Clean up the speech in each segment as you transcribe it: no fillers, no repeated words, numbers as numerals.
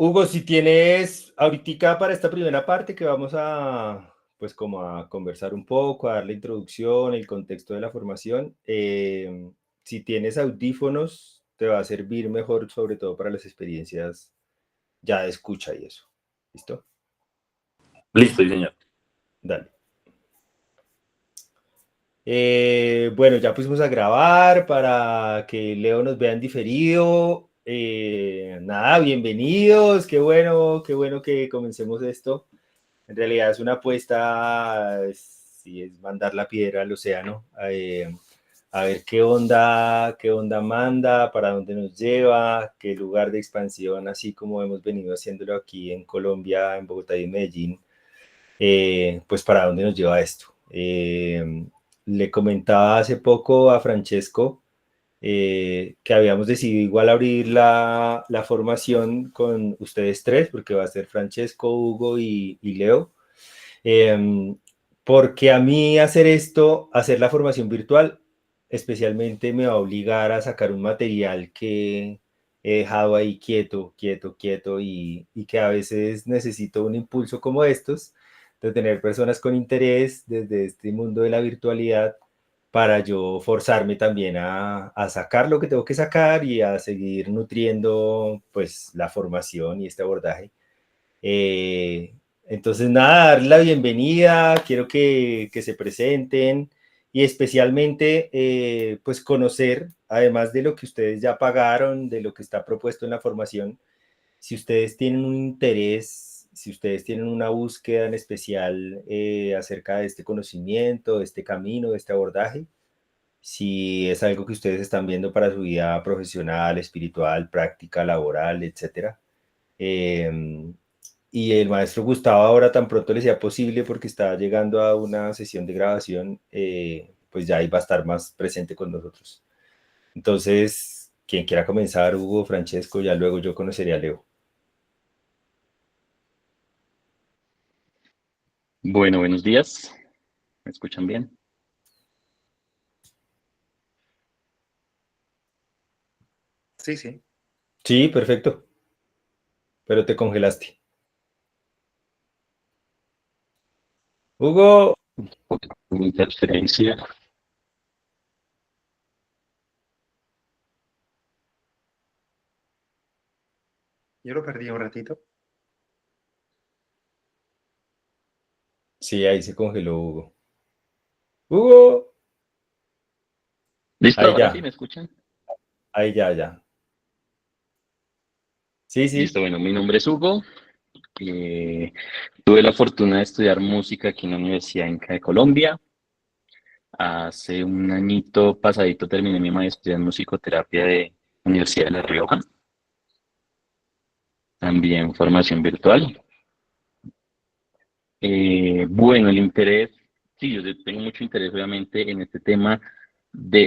Hugo, si tienes ahorita para esta primera parte que vamos a, pues como a conversar un poco, a dar la introducción, el contexto de la formación, si tienes audífonos, te va a servir mejor, sobre todo para las experiencias ya de escucha y eso. ¿Listo? Listo, sí, señor. Dale. Bueno, ya pusimos a grabar para que Leo nos vea en diferido. Nada, bienvenidos, qué bueno que comencemos esto. En realidad es una apuesta, sí, es mandar la piedra al océano, a ver qué onda manda, para dónde nos lleva, qué lugar de expansión, así como hemos venido haciéndolo aquí en Colombia, en Bogotá y en Medellín, pues para dónde nos lleva esto. Le comentaba hace poco a Francesco que habíamos decidido igual abrir la formación con ustedes tres, porque va a ser Francesco, Hugo y Leo. Eh, Porque a mí hacer esto, hacer la formación virtual, especialmente me va a obligar a sacar un material que he dejado ahí quieto y que a veces necesito un impulso como estos, de tener personas con interés desde este mundo de la virtualidad para yo forzarme también a sacar lo que tengo que sacar y a seguir nutriendo pues la formación y este abordaje. Eh, entonces, nada, darle la bienvenida, quiero que se presenten y especialmente, pues conocer, además de lo que ustedes ya pagaron, de lo que está propuesto en la formación, si ustedes tienen un interés, si ustedes tienen una búsqueda en especial acerca de este conocimiento, de este camino, de este abordaje, si es algo que ustedes están viendo para su vida profesional, espiritual, práctica, laboral, etcétera. Eh, y el maestro Gustavo ahora tan pronto le sea posible porque está llegando a una sesión de grabación, pues ya ahí va a estar más presente con nosotros. Entonces, quien quiera comenzar, Hugo, Francesco, ya luego yo conoceré a Leo. Bueno, buenos días. ¿Me escuchan bien? Sí, sí. Sí, perfecto, pero te congelaste. Hugo, Una interferencia. Yo lo perdí un ratito. sí, ahí se congeló Hugo. Hugo, ¿Listo? ahí Ahora sí, ya, ¿me escuchan? ya. Sí, sí, Listo, bueno, mi nombre es Hugo. Tuve la fortuna de estudiar música aquí en la Universidad Inca de Colombia. Hace un añito pasadito terminé mi maestría en musicoterapia de Universidad de La Rioja. También formación virtual. Bueno, el interés, sí, yo tengo mucho interés obviamente en este tema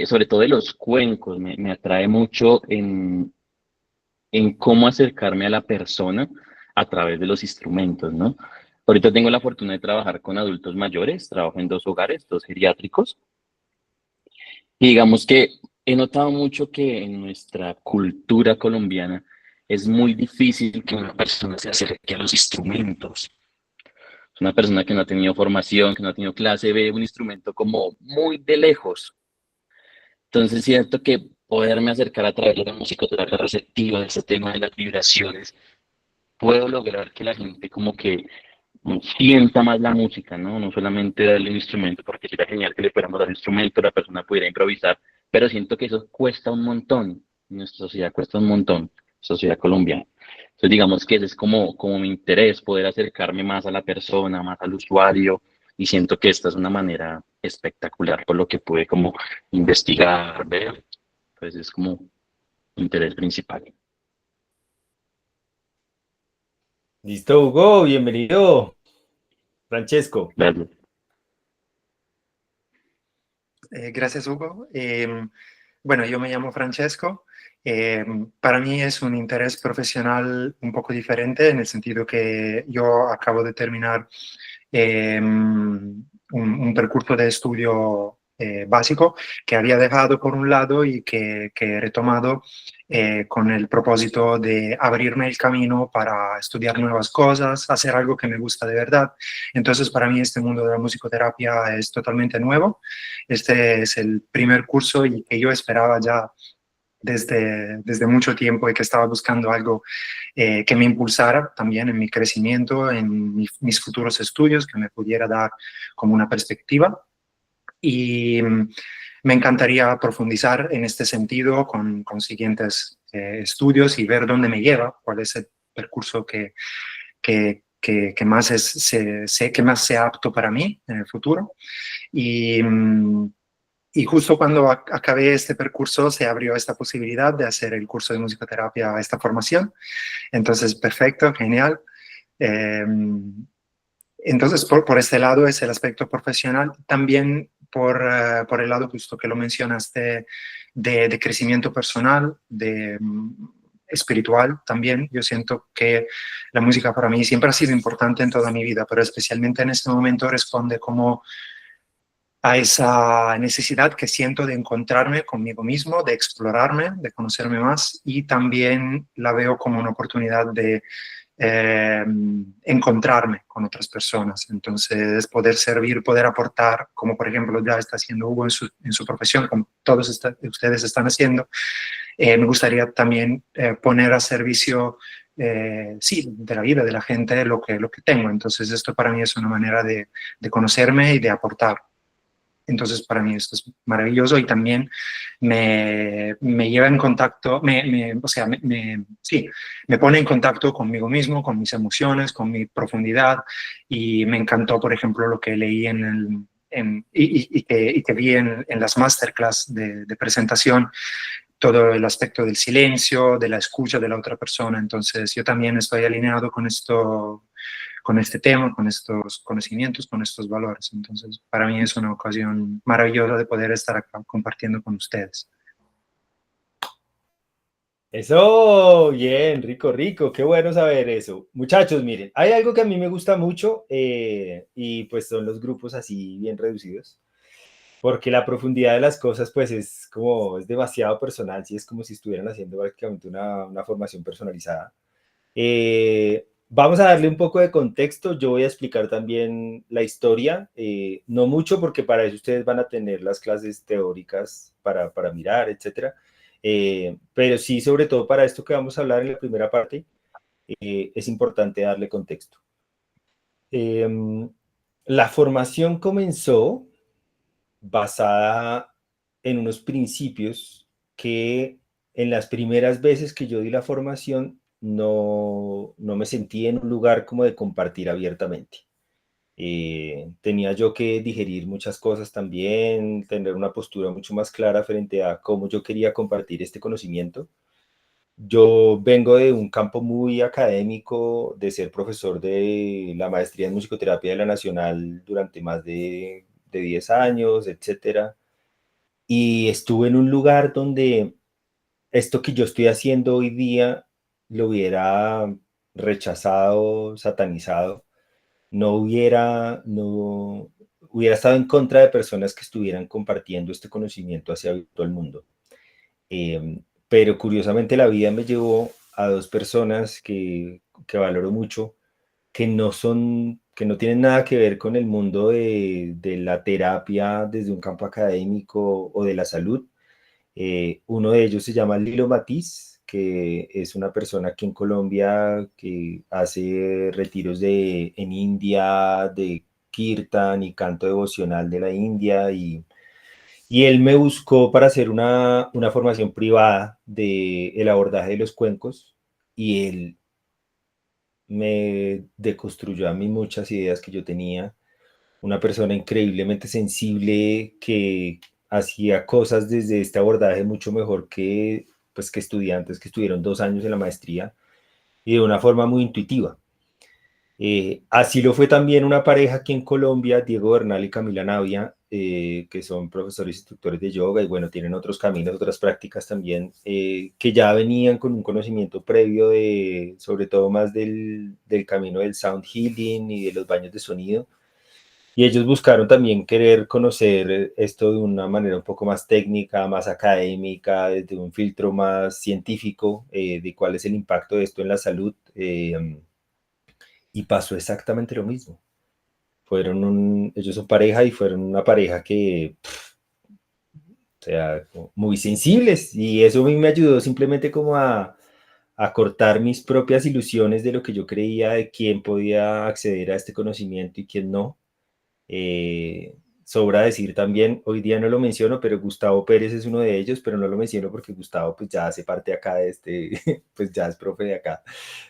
sobre todo de los cuencos, me atrae mucho en cómo acercarme a la persona a través de los instrumentos, ¿no? Ahorita tengo la fortuna de trabajar con adultos mayores, trabajo en dos hogares, dos geriátricos, y digamos que he notado mucho que en nuestra cultura colombiana es muy difícil que una persona se acerque a los instrumentos. Una persona que no ha tenido formación, que no ha tenido clase, ve un instrumento como muy de lejos. Entonces siento que poderme acercar a través de la musicoterapia receptiva, de ese tema de las vibraciones, puedo lograr que la gente como que sienta más la música, ¿no? No solamente darle un instrumento, porque sería genial que le pudiéramos dar un instrumento, la persona pudiera improvisar, pero siento que eso cuesta un montón, en nuestra sociedad cuesta un montón, sociedad colombiana. Entonces digamos que ese es como mi interés, poder acercarme más a la persona, más al usuario, y siento que esta es una manera espectacular por lo que pude como investigar, ver, pues es como mi interés principal. listo, Hugo, bienvenido. Francesco. Verlo. Gracias, Hugo. Bueno, yo me llamo Francesco. Para mí es un interés profesional un poco diferente en el sentido que yo acabo de terminar un percurso de estudio básico que había dejado por un lado y que he retomado con el propósito de abrirme el camino para estudiar nuevas cosas, hacer algo que me gusta de verdad. Entonces, para mí este mundo de la musicoterapia es totalmente nuevo. Este es el primer curso y que yo esperaba ya desde mucho tiempo y que estaba buscando algo que me impulsara también en mi crecimiento, en mis futuros estudios, que me pudiera dar como una perspectiva. Y me encantaría profundizar en este sentido con siguientes estudios y ver dónde me lleva, cuál es el percurso que más que más sea apto para mí en el futuro. Y, y justo cuando acabé este percurso se abrió esta posibilidad de hacer el curso de musicoterapia, esta formación. Entonces, perfecto, genial. Eh, entonces, por este lado es el aspecto profesional. También por el lado justo que lo mencionaste de crecimiento personal, de espiritual también. Yo siento que la música para mí siempre ha sido importante en toda mi vida, pero especialmente en este momento responde como a esa necesidad que siento de encontrarme conmigo mismo, de explorarme, de conocerme más, y también la veo como una oportunidad de encontrarme con otras personas. Entonces, poder servir, poder aportar, como por ejemplo ya está haciendo Hugo en su profesión, como todos ustedes están haciendo, me gustaría también poner a servicio, sí, de la vida de la gente lo que tengo. Entonces, esto para mí es una manera de conocerme y de aportar. Entonces, para mí esto es maravilloso y también me lleva en contacto, o sea, sí, me pone en contacto conmigo mismo, con mis emociones, con mi profundidad, y me encantó, por ejemplo, lo que leí y que vi en las masterclass de presentación, todo el aspecto del silencio, de la escucha de la otra persona. Entonces, yo también estoy alineado con esto, con este tema, con estos conocimientos, con estos valores. Entonces, para mí es una ocasión maravillosa de poder estar acá compartiendo con ustedes. Eso, bien, rico, rico, qué bueno saber eso. Muchachos, miren, hay algo que a mí me gusta mucho y pues son los grupos así bien reducidos, porque la profundidad de las cosas pues es como, es demasiado personal, sí, es como si estuvieran haciendo prácticamente una formación personalizada. Vamos a darle un poco de contexto, yo voy a explicar también la historia, no mucho porque para eso ustedes van a tener las clases teóricas para mirar, etcétera. Pero sí, sobre todo para esto que vamos a hablar en la primera parte, es importante darle contexto. Eh, la formación comenzó basada en unos principios que en las primeras veces que yo di la formación no me sentí en un lugar como de compartir abiertamente. Tenía yo que digerir muchas cosas también, tener una postura mucho más clara frente a cómo yo quería compartir este conocimiento. Yo vengo de un campo muy académico, de ser profesor de la maestría en musicoterapia de la Nacional durante más de 10 años, etcétera. Y estuve en un lugar donde esto que yo estoy haciendo hoy día lo hubiera rechazado, satanizado, no hubiera estado en contra de personas que estuvieran compartiendo este conocimiento hacia todo el mundo. Pero curiosamente la vida me llevó a dos personas que valoro mucho, que no tienen nada que ver con el mundo de la terapia desde un campo académico o de la salud. Uno de ellos se llama Lilo Matiz, que es una persona aquí en Colombia que hace retiros en India, de kirtan y canto devocional de la India, y él me buscó para hacer una formación privada del abordaje de los cuencos, y él me deconstruyó a mí muchas ideas que yo tenía. Una persona increíblemente sensible que hacía cosas desde este abordaje mucho mejor pues, que estudiantes que estuvieron 2 años en la maestría y de una forma muy intuitiva. Así lo fue también una pareja aquí en Colombia, Diego Bernal y Camila Navia, que son profesores e instructores de yoga y bueno, tienen otros caminos, otras prácticas también, que ya venían con un conocimiento previo sobre todo más del camino del sound healing y de los baños de sonido. Y ellos buscaron también querer conocer esto de una manera un poco más técnica, más académica, desde un filtro más científico, de cuál es el impacto de esto en la salud. Y pasó exactamente lo mismo. Ellos son pareja y fueron una pareja que, o sea, muy sensibles. Y eso a mí me ayudó simplemente como a cortar mis propias ilusiones de lo que yo creía de quién podía acceder a este conocimiento y quién no. Eh, Sobra decir también, hoy día no lo menciono, pero Gustavo Pérez es uno de ellos, pero no lo menciono porque Gustavo pues ya hace parte acá de este, pues ya es profe de acá.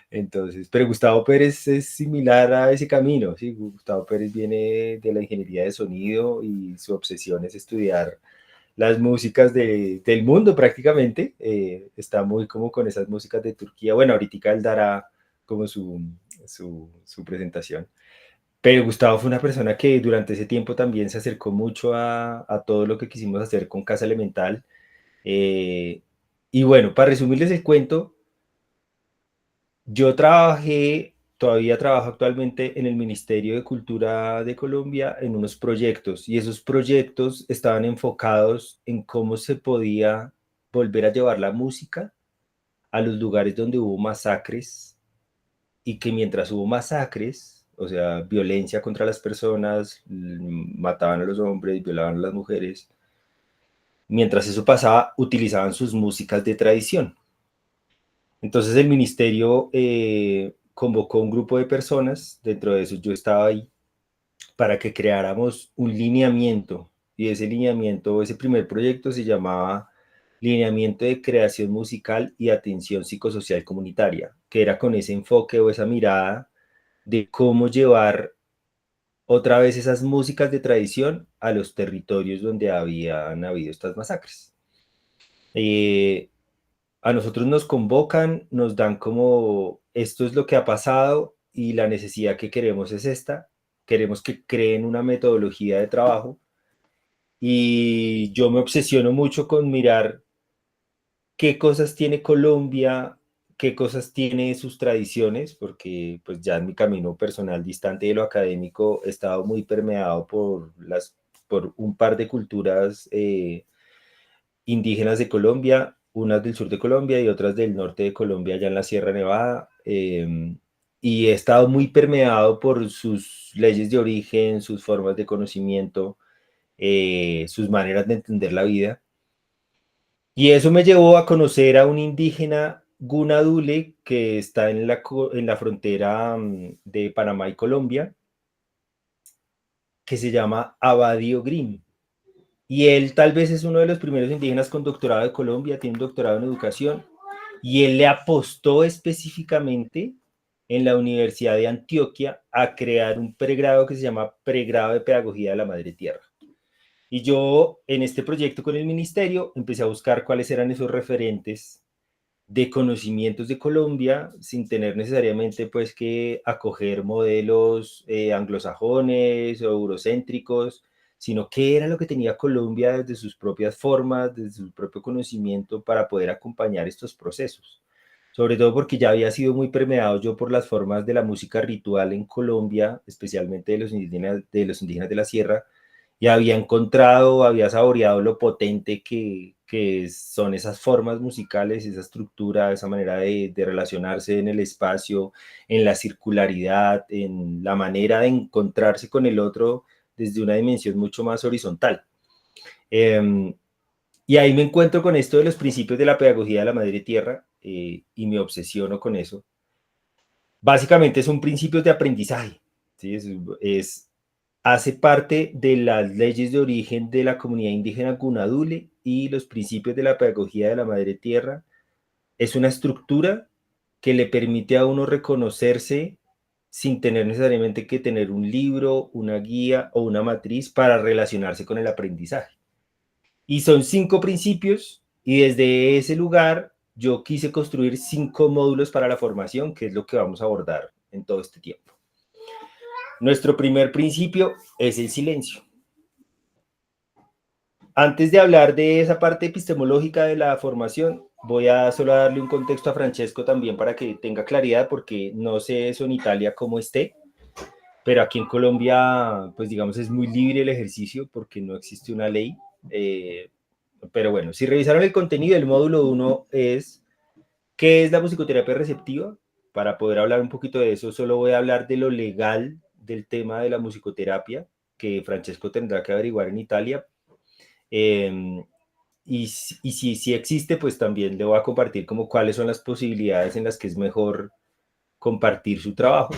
Entonces, pero Gustavo Pérez es similar a ese camino, ¿sí? Gustavo Pérez viene de la ingeniería de sonido y su obsesión es estudiar las músicas del mundo prácticamente. Está muy como con esas músicas de Turquía. Bueno, ahorita él dará como su presentación. Pero Gustavo fue una persona que durante ese tiempo también se acercó mucho a todo lo que quisimos hacer con Casa Elemental. Eh, y bueno, para resumirles el cuento, yo todavía trabajo actualmente en el Ministerio de Cultura de Colombia en unos proyectos y esos proyectos estaban enfocados en cómo se podía volver a llevar la música a los lugares donde hubo masacres y que mientras hubo masacres, o sea, violencia contra las personas, mataban a los hombres, violaban a las mujeres, mientras eso pasaba, utilizaban sus músicas de tradición. Entonces el ministerio convocó un grupo de personas, dentro de eso yo estaba ahí, para que creáramos un lineamiento. Y ese lineamiento, ese primer proyecto se llamaba Lineamiento de Creación Musical y Atención Psicosocial Comunitaria, que era con ese enfoque o esa mirada de cómo llevar otra vez esas músicas de tradición a los territorios donde habían habido estas masacres. Eh, a nosotros nos convocan, nos dan como esto es lo que ha pasado y la necesidad que queremos es esta. Queremos que creen una metodología de trabajo y yo me obsesiono mucho con mirar qué cosas tiene Colombia, qué cosas tiene sus tradiciones, porque pues ya en mi camino personal distante de lo académico he estado muy permeado por un par de culturas indígenas de Colombia, unas del sur de Colombia y otras del norte de Colombia, allá en la Sierra Nevada. Y he estado muy permeado por sus leyes de origen, sus formas de conocimiento, sus maneras de entender la vida. Y eso me llevó a conocer a un indígena Gunadule que está en la frontera de Panamá y Colombia, que se llama Abadio Green. Y él tal vez es uno de los primeros indígenas con doctorado de Colombia, tiene un doctorado en educación, y él le apostó específicamente en la Universidad de Antioquia a crear un pregrado que se llama Pregrado de Pedagogía de la Madre Tierra. Y yo en este proyecto con el ministerio empecé a buscar cuáles eran esos referentes de conocimientos de Colombia sin tener necesariamente pues que acoger modelos anglosajones o eurocéntricos, sino qué era lo que tenía Colombia desde sus propias formas, desde su propio conocimiento para poder acompañar estos procesos. Sobre todo porque ya había sido muy permeado yo por las formas de la música ritual en Colombia, especialmente de los indígenas de la sierra, y había encontrado, había saboreado lo potente que son esas formas musicales, esa estructura, esa manera de relacionarse en el espacio, en la circularidad, en la manera de encontrarse con el otro desde una dimensión mucho más horizontal. Y ahí me encuentro con esto de los principios de la pedagogía de la madre tierra y me obsesiono con eso. Básicamente son principios de aprendizaje, ¿sí? Hace parte de las leyes de origen de la comunidad indígena Gunadule y los principios de la pedagogía de la madre tierra. Es una estructura que le permite a uno reconocerse sin tener necesariamente que tener un libro, una guía o una matriz para relacionarse con el aprendizaje. Y son 5 principios y desde ese lugar yo quise construir 5 módulos para la formación, que es lo que vamos a abordar en todo este tiempo. Nuestro primer principio es el silencio. Antes de hablar de esa parte epistemológica de la formación, voy a solo darle un contexto a Francesco también para que tenga claridad, porque no sé eso en Italia cómo esté, pero aquí en Colombia, pues digamos, es muy libre el ejercicio porque no existe una ley. Pero bueno, si revisaron el contenido, el módulo 1 es ¿qué es la musicoterapia receptiva? Para poder hablar un poquito de eso, solo voy a hablar de lo legal del tema de la musicoterapia, que Francesco tendrá que averiguar en Italia. Si existe, pues también le voy a compartir como cuáles son las posibilidades en las que es mejor compartir su trabajo.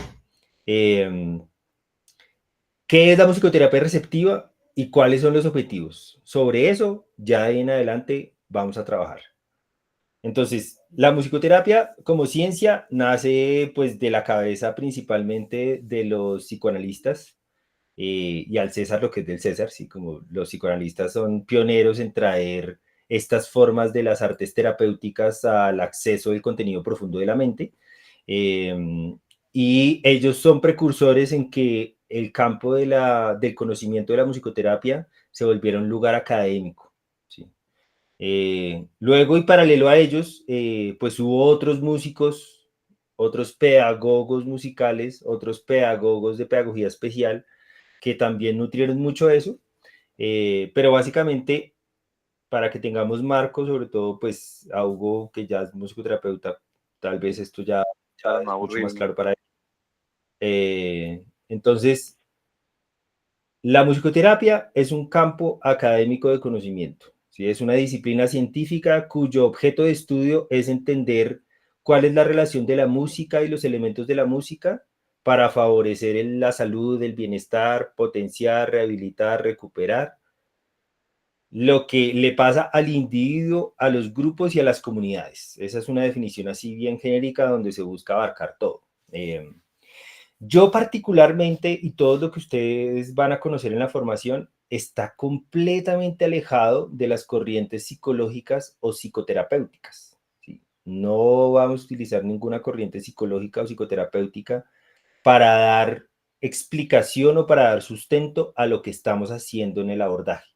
¿Qué es la musicoterapia receptiva y cuáles son los objetivos? Sobre eso, ya en adelante vamos a trabajar. Entonces, la musicoterapia como ciencia nace pues de la cabeza principalmente de los psicoanalistas y al César lo que es del César, sí, como los psicoanalistas son pioneros en traer estas formas de las artes terapéuticas al acceso del contenido profundo de la mente. Y ellos son precursores en que el campo del conocimiento de la musicoterapia se volviera un lugar académico. ¿Sí? Luego y paralelo a ellos, pues hubo otros músicos, otros pedagogos musicales, otros pedagogos de pedagogía especial que también nutrieron mucho eso, pero básicamente para que tengamos marco, sobre todo pues a Hugo, que ya es musicoterapeuta, tal vez esto ya Para no es mucho más aburrirme. claro para él. Entonces, la musicoterapia es un campo académico de conocimiento, ¿sí? Es una disciplina científica cuyo objeto de estudio es entender cuál es la relación de la música y los elementos de la música para favorecer la salud, el bienestar, potenciar, rehabilitar, recuperar lo que le pasa al individuo, a los grupos y a las comunidades. Esa es una definición así bien genérica donde se busca abarcar todo. Yo particularmente, y todo lo que ustedes van a conocer en la formación, está completamente alejado de las corrientes psicológicas o psicoterapéuticas. ¿Sí? No vamos a utilizar ninguna corriente psicológica o psicoterapéutica para dar explicación o para dar sustento a lo que estamos haciendo en el abordaje.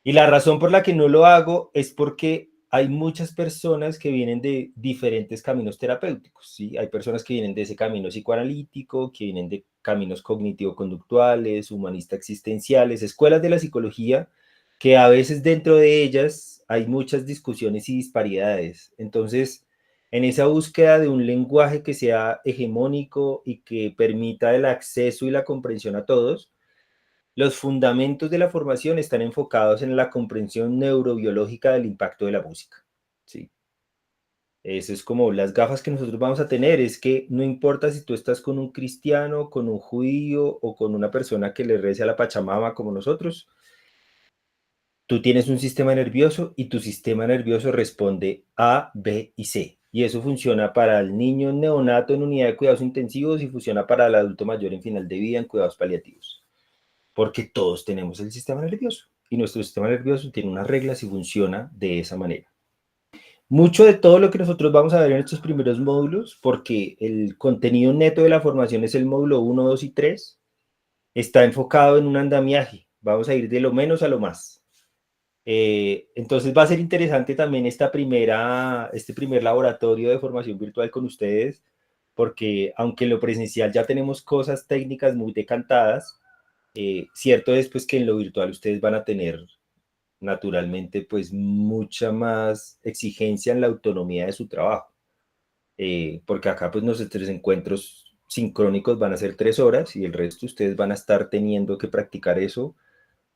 Y la razón por la que no lo hago es porque hay muchas personas que vienen de diferentes caminos terapéuticos, ¿sí? Hay personas que vienen de ese camino psicoanalítico, que vienen de caminos cognitivo-conductuales, humanista-existenciales, escuelas de la psicología, que a veces dentro de ellas hay muchas discusiones y disparidades. Entonces, en esa búsqueda de un lenguaje que sea hegemónico y que permita el acceso y la comprensión a todos, los fundamentos de la formación están enfocados en la comprensión neurobiológica del impacto de la música. ¿Sí? Eso es como las gafas que nosotros vamos a tener, es que no importa si tú estás con un cristiano, con un judío o con una persona que le rece a la Pachamama como nosotros, tú tienes un sistema nervioso y tu sistema nervioso responde A, B y C. Y eso funciona para el niño neonato en unidad de cuidados intensivos y funciona para el adulto mayor en final de vida en cuidados paliativos. Porque todos tenemos el sistema nervioso y nuestro sistema nervioso tiene unas reglas y funciona de esa manera. Mucho de todo lo que nosotros vamos a ver en estos primeros módulos, porque el contenido neto de la formación es el módulo 1, 2 y 3, está enfocado en un andamiaje. Vamos a ir de lo menos a lo más. Entonces va a ser interesante también este primer laboratorio de formación virtual con ustedes, porque aunque en lo presencial ya tenemos cosas técnicas muy decantadas, cierto es pues que en lo virtual ustedes van a tener naturalmente pues mucha más exigencia en la autonomía de su trabajo, porque acá pues nuestros encuentros sincrónicos van a ser 3 horas y el resto ustedes van a estar teniendo que practicar eso,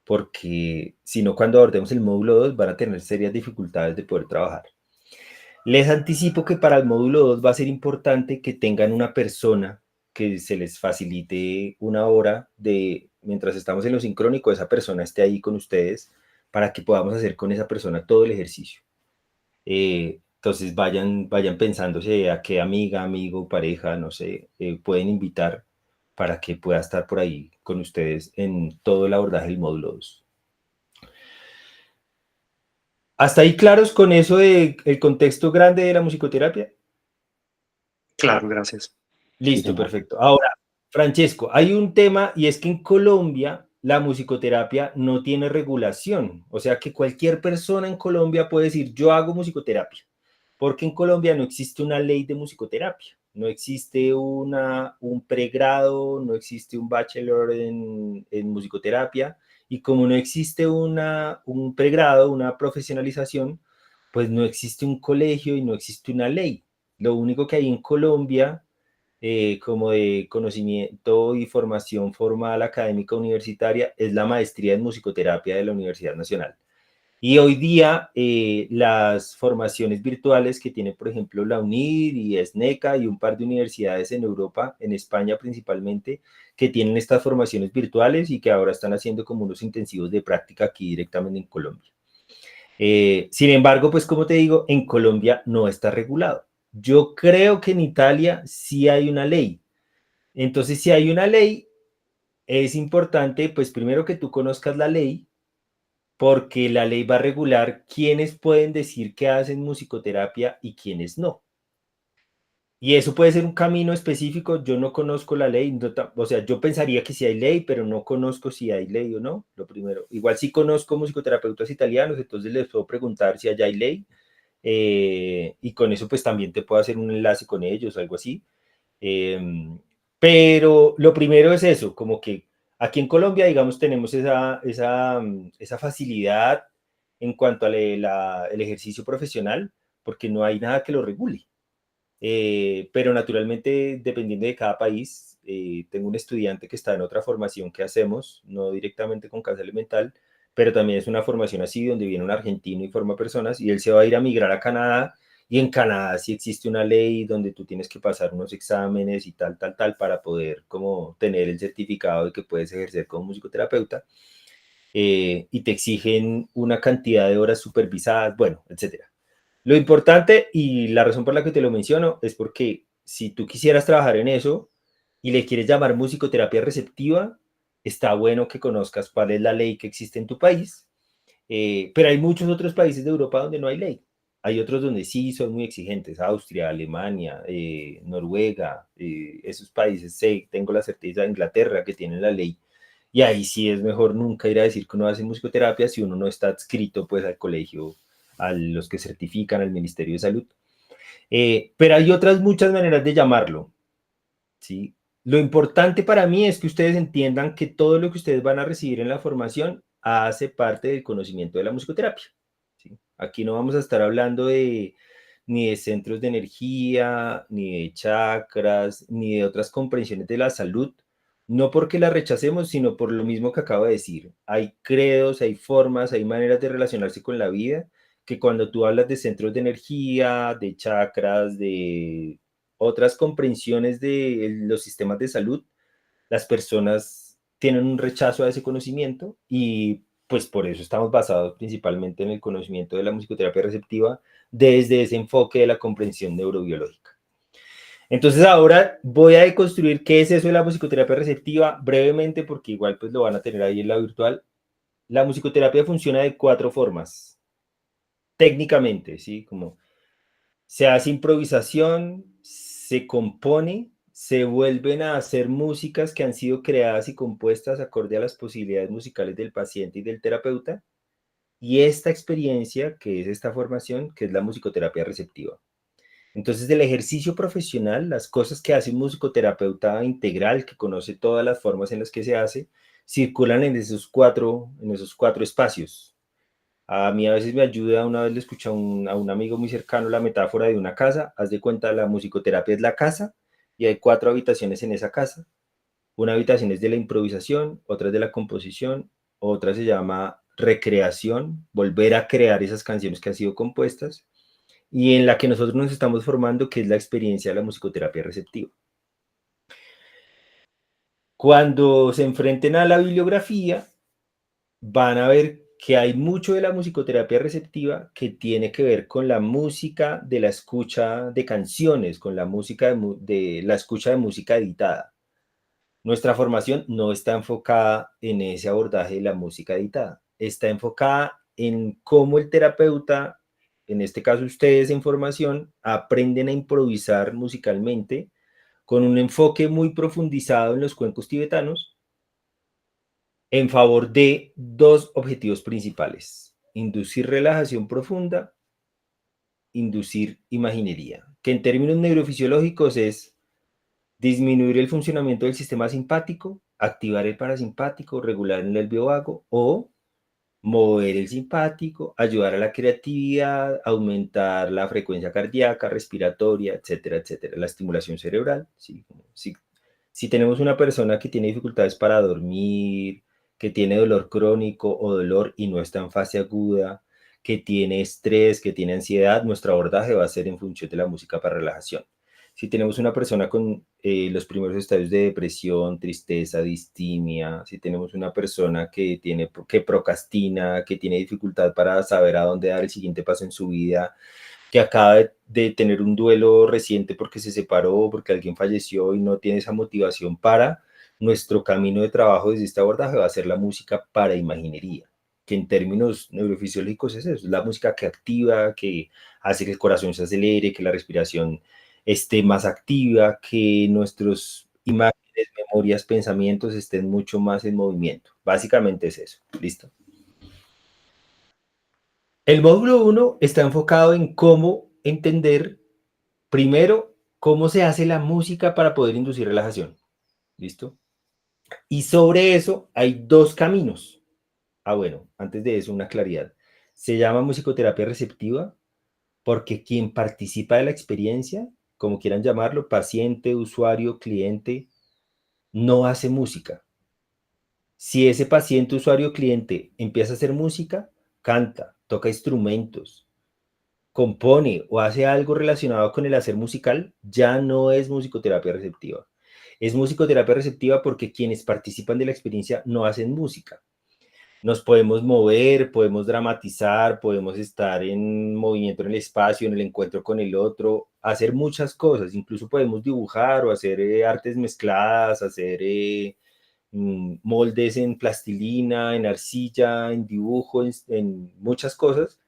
porque si no cuando abordemos el módulo 2 van a tener serias dificultades de poder trabajar. Les anticipo que para el módulo 2 va a ser importante que tengan una persona que se les facilite una hora de, mientras estamos en lo sincrónico, esa persona esté ahí con ustedes para que podamos hacer con esa persona todo el ejercicio. Entonces vayan pensándose a qué amiga, amigo, pareja, no sé, pueden invitar para que pueda estar por ahí con ustedes en todo el abordaje del módulo 2. ¿Hasta ahí claros con eso del contexto grande de la musicoterapia? Claro, gracias. Listo, Sí, perfecto. Ahora, Francesco, hay un tema y es que en Colombia la musicoterapia no tiene regulación. O sea que cualquier persona en Colombia puede decir, yo hago musicoterapia, porque en Colombia no existe una ley de musicoterapia. no existe un pregrado, no existe un bachelor en musicoterapia, y como no existe un pregrado, una profesionalización, pues no existe un colegio y no existe una ley. Lo único que hay en Colombia, como de conocimiento y formación formal académica universitaria, es la maestría en musicoterapia de la Universidad Nacional. Y hoy día las formaciones virtuales que tiene, por ejemplo, la UNIR y SNECA y un par de universidades en Europa, en España principalmente, que tienen estas formaciones virtuales y que ahora están haciendo como unos intensivos de práctica aquí directamente en Colombia. Sin embargo, pues como te digo, en Colombia no está regulado. Yo creo que en Italia sí hay una ley. Entonces, si hay una ley, es importante, pues primero que tú conozcas la ley, porque la ley va a regular quiénes pueden decir que hacen musicoterapia y quiénes no. Y eso puede ser un camino específico. Yo no conozco la ley, no, o sea, yo pensaría que sí hay ley, pero no conozco si hay ley o no, lo primero. Igual sí conozco musicoterapeutas italianos, entonces les puedo preguntar si allá hay ley, y con eso pues también te puedo hacer un enlace con ellos, algo así. Eh, pero lo primero es eso, como que aquí en Colombia, digamos, tenemos esa facilidad en cuanto al el ejercicio profesional, porque no hay nada que lo regule. Pero naturalmente, dependiendo de cada país, tengo un estudiante que está en otra formación que hacemos, no directamente con cáncer mental, pero también es una formación así, donde viene un argentino y forma personas, y él se va a ir a migrar a Canadá, y en Canadá sí existe una ley donde tú tienes que pasar unos exámenes y tal, para poder como tener el certificado de que puedes ejercer como musicoterapeuta, y te exigen una cantidad de horas supervisadas, bueno, etcétera. Lo importante y la razón por la que te lo menciono es porque si tú quisieras trabajar en eso y le quieres llamar musicoterapia receptiva, está bueno que conozcas cuál es la ley que existe en tu país, pero hay muchos otros países de Europa donde no hay ley. Hay otros donde sí son muy exigentes, Austria, Alemania, Noruega, esos países, sí, tengo la certeza, Inglaterra, que tienen la ley. Y ahí sí es mejor nunca ir a decir que uno hace musicoterapia si uno no está adscrito pues al colegio, a los que certifican, al Ministerio de Salud. Pero hay otras muchas maneras de llamarlo, ¿sí? Lo importante para mí es que ustedes entiendan que todo lo que ustedes van a recibir en la formación hace parte del conocimiento de la musicoterapia, ¿sí? Aquí no vamos a estar hablando ni de centros de energía, ni de chakras, ni de otras comprensiones de la salud, no porque la rechacemos, sino por lo mismo que acabo de decir. Hay credos, hay formas, hay maneras de relacionarse con la vida, que cuando tú hablas de centros de energía, de chakras, de otras comprensiones de los sistemas de salud, las personas tienen un rechazo a ese conocimiento, y pues por eso estamos basados principalmente en el conocimiento de la musicoterapia receptiva desde ese enfoque de la comprensión neurobiológica. Entonces ahora voy a deconstruir qué es eso de la musicoterapia receptiva brevemente, porque igual pues lo van a tener ahí en la virtual. La musicoterapia funciona de 4 formas, técnicamente, ¿sí? Como se hace improvisación, se compone, se vuelven a hacer músicas que han sido creadas y compuestas acorde a las posibilidades musicales del paciente y del terapeuta, y esta experiencia, que es esta formación, que es la musicoterapia receptiva. Entonces, del ejercicio profesional, las cosas que hace un musicoterapeuta integral, que conoce todas las formas en las que se hace, circulan en esos cuatro espacios. A mí a veces me ayuda, una vez le escuché a un amigo muy cercano la metáfora de una casa. Haz de cuenta, la musicoterapia es la casa y hay 4 habitaciones en esa casa. Una habitación es de la improvisación, otra es de la composición, otra se llama recreación, volver a crear esas canciones que han sido compuestas, y en la que nosotros nos estamos formando, que es la experiencia de la musicoterapia receptiva. Cuando se enfrenten a la bibliografía, van a ver que hay mucho de la musicoterapia receptiva que tiene que ver con la música de la escucha de canciones, con la música de la escucha de música editada. Nuestra formación no está enfocada en ese abordaje de la música editada, está enfocada en cómo el terapeuta, en este caso ustedes en formación, aprenden a improvisar musicalmente con un enfoque muy profundizado en los cuencos tibetanos, en favor de 2 objetivos principales: inducir relajación profunda, inducir imaginería. que en términos neurofisiológicos es disminuir el funcionamiento del sistema simpático, activar el parasimpático, regular el nervio vago o mover el simpático, ayudar a la creatividad, aumentar la frecuencia cardíaca, respiratoria, etcétera, etcétera. La estimulación cerebral, ¿sí? Si tenemos una persona que tiene dificultades para dormir, que tiene dolor crónico o dolor y no está en fase aguda, que tiene estrés, que tiene ansiedad, nuestro abordaje va a ser en función de la música para relajación. Si tenemos una persona con los primeros estadios de depresión, tristeza, distimia, si tenemos una persona que procrastina, que tiene dificultad para saber a dónde dar el siguiente paso en su vida, que acaba de tener un duelo reciente porque se separó, porque alguien falleció y no tiene esa motivación para, nuestro camino de trabajo desde este abordaje va a ser la música para imaginería, que en términos neurofisiológicos es eso, es la música que activa, que hace que el corazón se acelere, que la respiración esté más activa, que nuestros imágenes, memorias, pensamientos estén mucho más en movimiento. Básicamente es eso. ¿Listo? El módulo 1 está enfocado en cómo entender, primero, cómo se hace la música para poder inducir relajación. ¿Listo? Y sobre eso hay dos caminos. Bueno, antes de eso, una claridad. Se llama musicoterapia receptiva porque quien participa de la experiencia, como quieran llamarlo, paciente, usuario, cliente, no hace música. Si ese paciente, usuario, cliente empieza a hacer música, canta, toca instrumentos, compone o hace algo relacionado con el hacer musical, ya no es musicoterapia receptiva. Es musicoterapia receptiva porque quienes participan de la experiencia no hacen música. Nos podemos mover, podemos dramatizar, podemos estar en movimiento en el espacio, en el encuentro con el otro, hacer muchas cosas, incluso podemos dibujar o hacer artes mezcladas, hacer moldes en plastilina, en arcilla, en dibujo, en muchas cosas,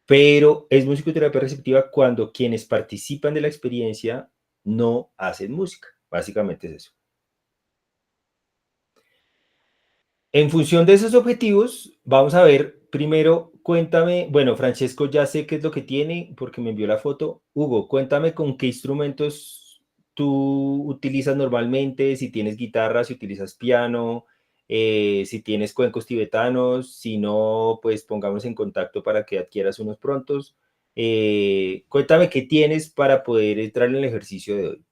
pero es musicoterapia receptiva cuando quienes participan de la experiencia no hacen música, básicamente es eso. En función de esos objetivos, vamos a ver, primero, cuéntame, bueno, Francesco ya sé qué es lo que tiene porque me envió la foto. Hugo, cuéntame con qué instrumentos tú utilizas normalmente, si tienes guitarra, si utilizas piano, si tienes cuencos tibetanos, si no, pues pongamos en contacto para que adquieras unos prontos. Cuéntame qué tienes para poder entrar en el ejercicio de hoy.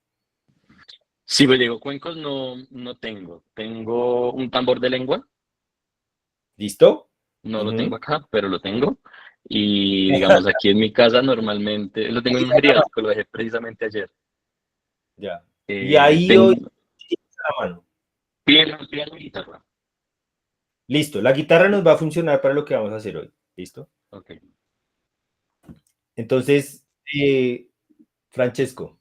Sí, pues digo, cuencos no tengo. Tengo un tambor de lengua, ¿Listo? no lo tengo Ujú. acá, pero lo tengo. Y digamos, aquí en mi casa normalmente, lo tengo en un geriátrico, lo dejé precisamente ayer. Ya. Y ahí hoy Tengo tienes a la mano. piano y guitarra. Listo, la guitarra nos va a funcionar para lo que vamos a hacer hoy. ¿Listo? Ok. Entonces, Francesco,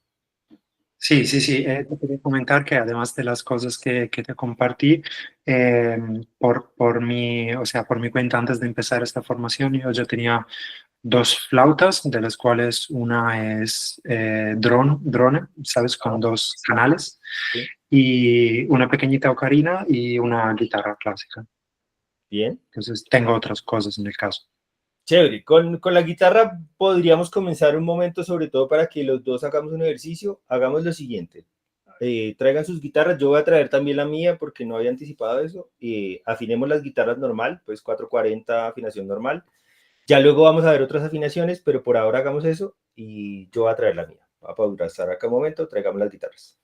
Sí, sí, sí. Te quería comentar que además de las cosas que te compartí, eh, o sea, por mi cuenta, antes de empezar esta formación, yo ya tenía dos flautas, de las cuales una es drone, ¿sabes? Con dos canales, ¿sí? y una pequeñita ocarina y una guitarra clásica. Bien. Entonces, tengo otras cosas en el caso. Chévere. Con la guitarra podríamos comenzar un momento, sobre todo para que los dos hagamos un ejercicio. Hagamos lo siguiente. Traigan sus guitarras. Yo voy a traer también la mía porque no había anticipado eso. Afinemos las guitarras normal, pues 440, afinación normal. Ya luego vamos a ver otras afinaciones, pero por ahora hagamos eso y yo voy a traer la mía. Va a pausar acá un momento, traigamos las guitarras.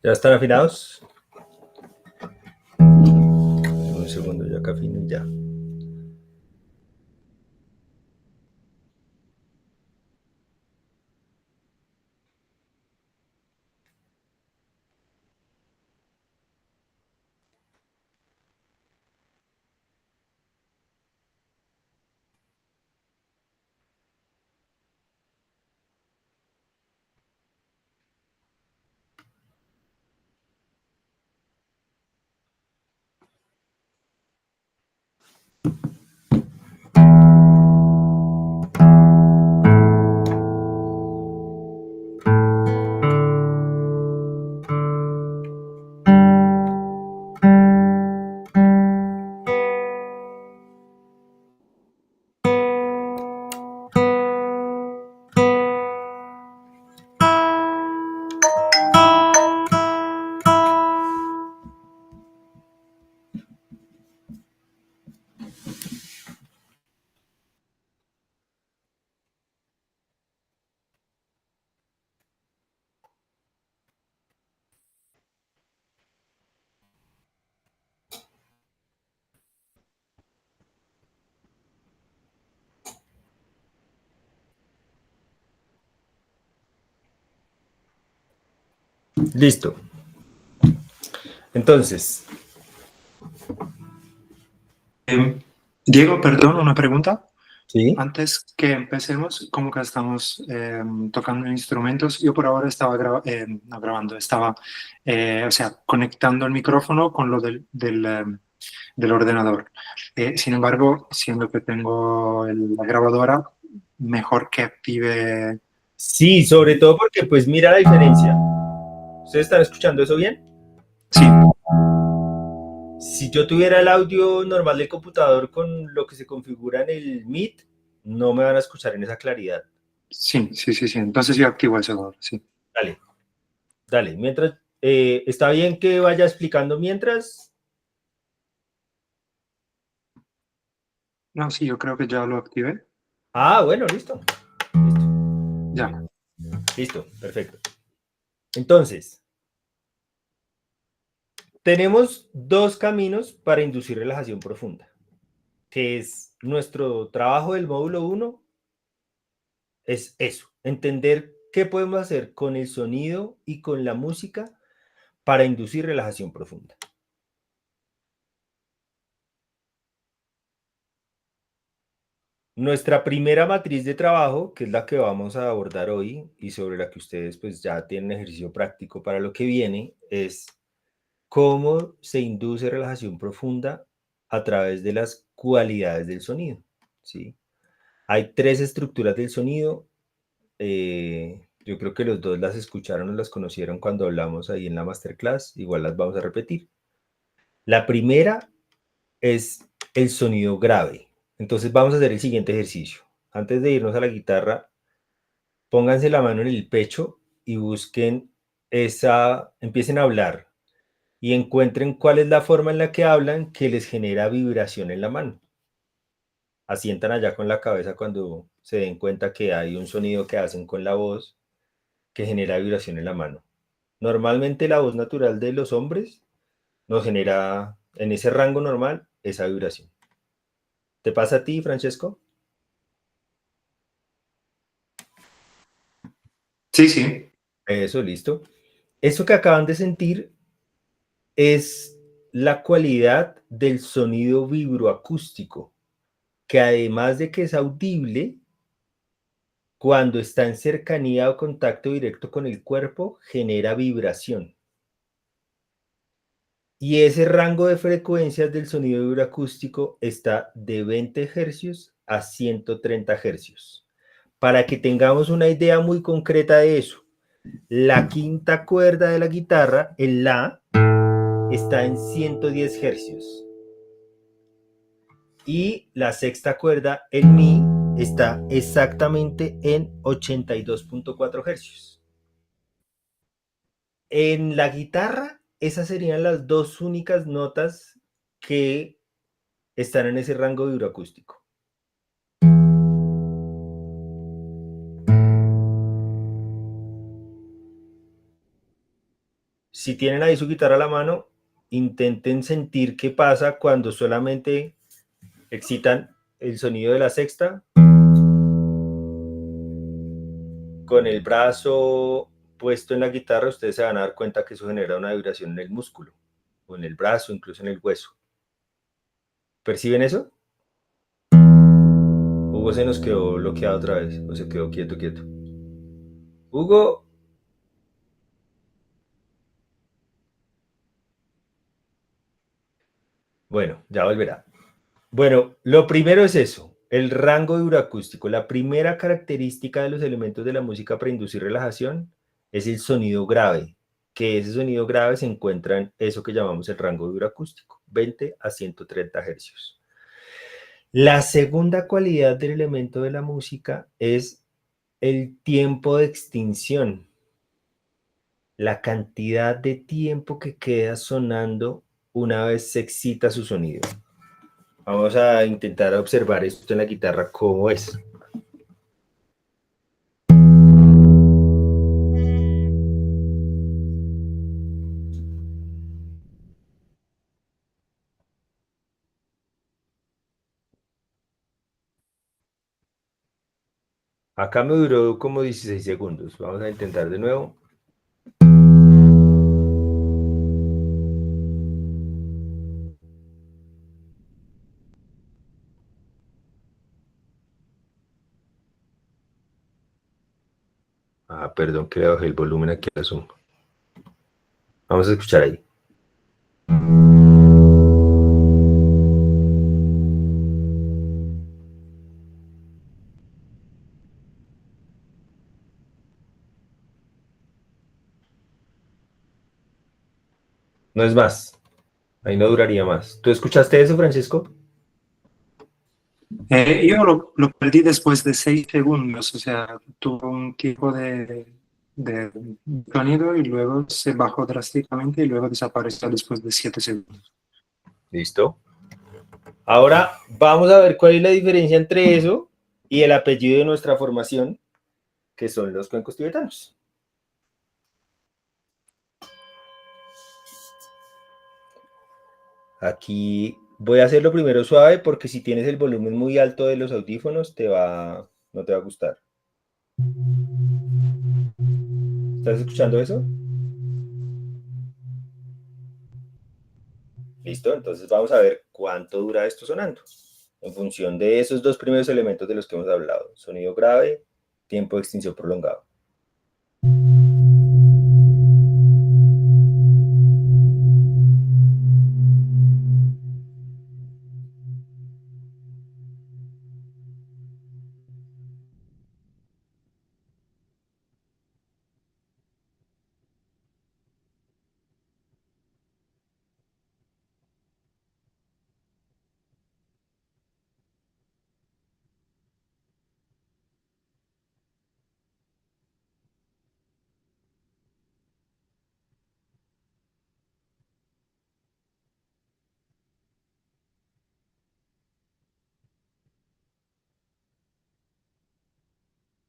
¿Ya están afinados? Un segundo, ya que afinen ya. Listo. Entonces, Diego, perdón, una pregunta. ¿sí? Antes que empecemos, como que estamos tocando instrumentos, yo por ahora estaba no grabando, estaba o sea, conectando el micrófono con lo del ordenador. Sin embargo, siendo que tengo la grabadora, mejor que active. Sí, sobre todo porque, pues, mira la diferencia. ¿Ustedes están escuchando eso bien? Sí, Si yo tuviera el audio normal del computador con lo que se configura en el Meet, no me van a escuchar en esa claridad. sí, sí, sí, sí. Entonces yo activo eso ahora, sí. Dale, dale. Mientras, ¿está bien que vaya explicando mientras? No, sí, yo creo que ya lo activé. Ah, bueno, listo. Ya. Listo, perfecto. Entonces, tenemos dos caminos para inducir relajación profunda, que es nuestro trabajo del módulo 1, es eso, entender qué podemos hacer con el sonido y con la música para inducir relajación profunda. Nuestra primera matriz de trabajo, que es la que vamos a abordar hoy y sobre la que ustedes pues ya tienen ejercicio práctico para lo que viene, es cómo se induce relajación profunda a través de las cualidades del sonido, ¿sí? Hay tres estructuras del sonido. Yo creo que los dos las escucharon o las conocieron cuando hablamos ahí en la masterclass. Igual las vamos a repetir. La primera es el sonido grave. Entonces vamos a hacer el siguiente ejercicio. Antes de irnos a la guitarra, pónganse la mano en el pecho y busquen empiecen a hablar y encuentren cuál es la forma en la que hablan que les genera vibración en la mano. Asientan allá con la cabeza cuando se den cuenta que hay un sonido que hacen con la voz que genera vibración en la mano. Normalmente la voz natural de los hombres nos genera, en ese rango normal, esa vibración. ¿Te pasa a ti, Francesco? Sí, sí. Eso, listo. Eso que acaban de sentir es la cualidad del sonido vibroacústico, que además de que es audible, cuando está en cercanía o contacto directo con el cuerpo, genera vibración. Y ese rango de frecuencias del sonido vibroacústico está de 20 hercios a 130 hercios. Para que tengamos una idea muy concreta de eso, la quinta cuerda de la guitarra, el La, está en 110 hercios. Y la sexta cuerda, el Mi, está exactamente en 82.4 hercios. En la guitarra, esas serían las dos únicas notas que están en ese rango vibroacústico. Si tienen ahí su guitarra a la mano, intenten sentir qué pasa cuando solamente excitan el sonido de la sexta con el brazo puesto en la guitarra. Ustedes se van a dar cuenta que eso genera una vibración en el músculo o en el brazo, incluso en el hueso. ¿Perciben eso? Hugo se nos quedó bloqueado otra vez, o se quedó quieto. Hugo. Bueno, ya volverá. Bueno, lo primero es eso, el rango vibroacústico. La primera característica de los elementos de la música para inducir relajación es el sonido grave, que ese sonido grave se encuentra en eso que llamamos el rango vibroacústico, 20 a 130 hercios. La segunda cualidad del elemento de la música es el tiempo de extinción, la cantidad de tiempo que queda sonando una vez se excita su sonido. Vamos a intentar observar esto en la guitarra, cómo es. Acá me duró como 16 segundos. Vamos a intentar de nuevo. Perdón que le bajé el volumen aquí al Zoom. Vamos a escuchar ahí. No es más. Ahí no duraría más. ¿Tú escuchaste eso, Francesco? Yo lo perdí después de 6 segundos, o sea, tuvo un tipo de sonido y luego se bajó drásticamente y luego desapareció después de 7 segundos. Listo. Ahora vamos a ver cuál es la diferencia entre eso y el apellido de nuestra formación, que son los cuencos tibetanos. Aquí voy a hacerlo primero suave porque si tienes el volumen muy alto de los audífonos no te va a gustar. ¿Estás escuchando eso? Listo, entonces vamos a ver cuánto dura esto sonando. En función de esos dos primeros elementos de los que hemos hablado. Sonido grave, tiempo de extinción prolongado.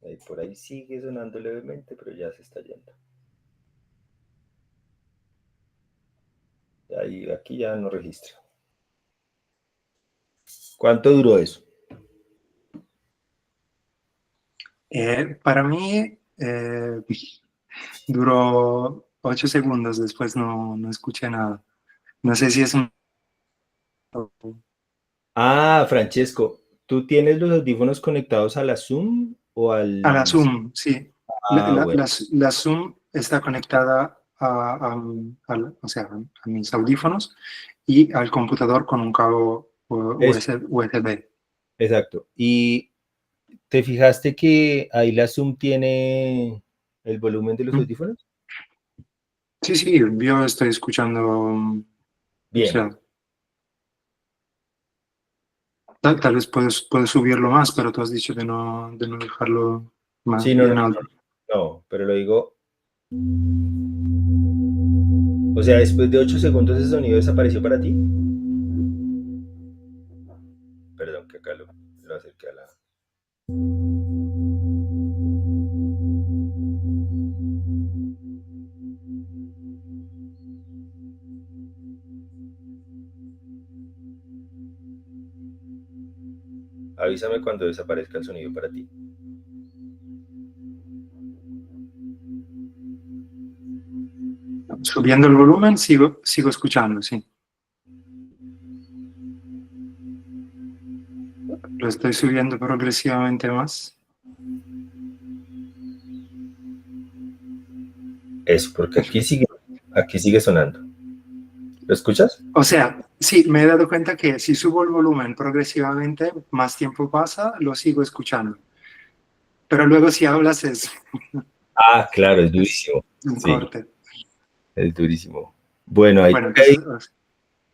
Ahí por ahí sigue sonando levemente, pero ya se está yendo. Ahí, aquí ya no registra. ¿Cuánto duró eso? Para mí duró 8 segundos, después no escuché nada. No sé si es un... Francesco, ¿tú tienes los audífonos conectados a la Zoom o A la al... Zoom, sí. Bueno, La Zoom está conectada o sea, a mis audífonos y al computador con un cabo eso, USB. exacto. ¿Y te fijaste que ahí la Zoom tiene el volumen de los ¿Mm? audífonos? Sí, sí, yo estoy escuchando, o Bien. sea, Tal vez puedes subirlo más, pero tú has dicho de no dejarlo más Sí, no, bien no, alto. no, pero lo digo. O sea, después de 8 segundos ese sonido desapareció para ti. Perdón, que acá lo acerqué a la. Avísame cuando desaparezca el sonido para ti. Subiendo el volumen, sigo escuchando, sí. Lo estoy subiendo progresivamente más. Eso, porque aquí sigue sonando. ¿Lo escuchas? O sea, sí, me he dado cuenta que si subo el volumen progresivamente, más tiempo pasa, lo sigo escuchando. Pero luego si hablas es, Ah, claro, es es durísimo. un Sí, corte. es durísimo. Bueno, ahí Bueno, entonces,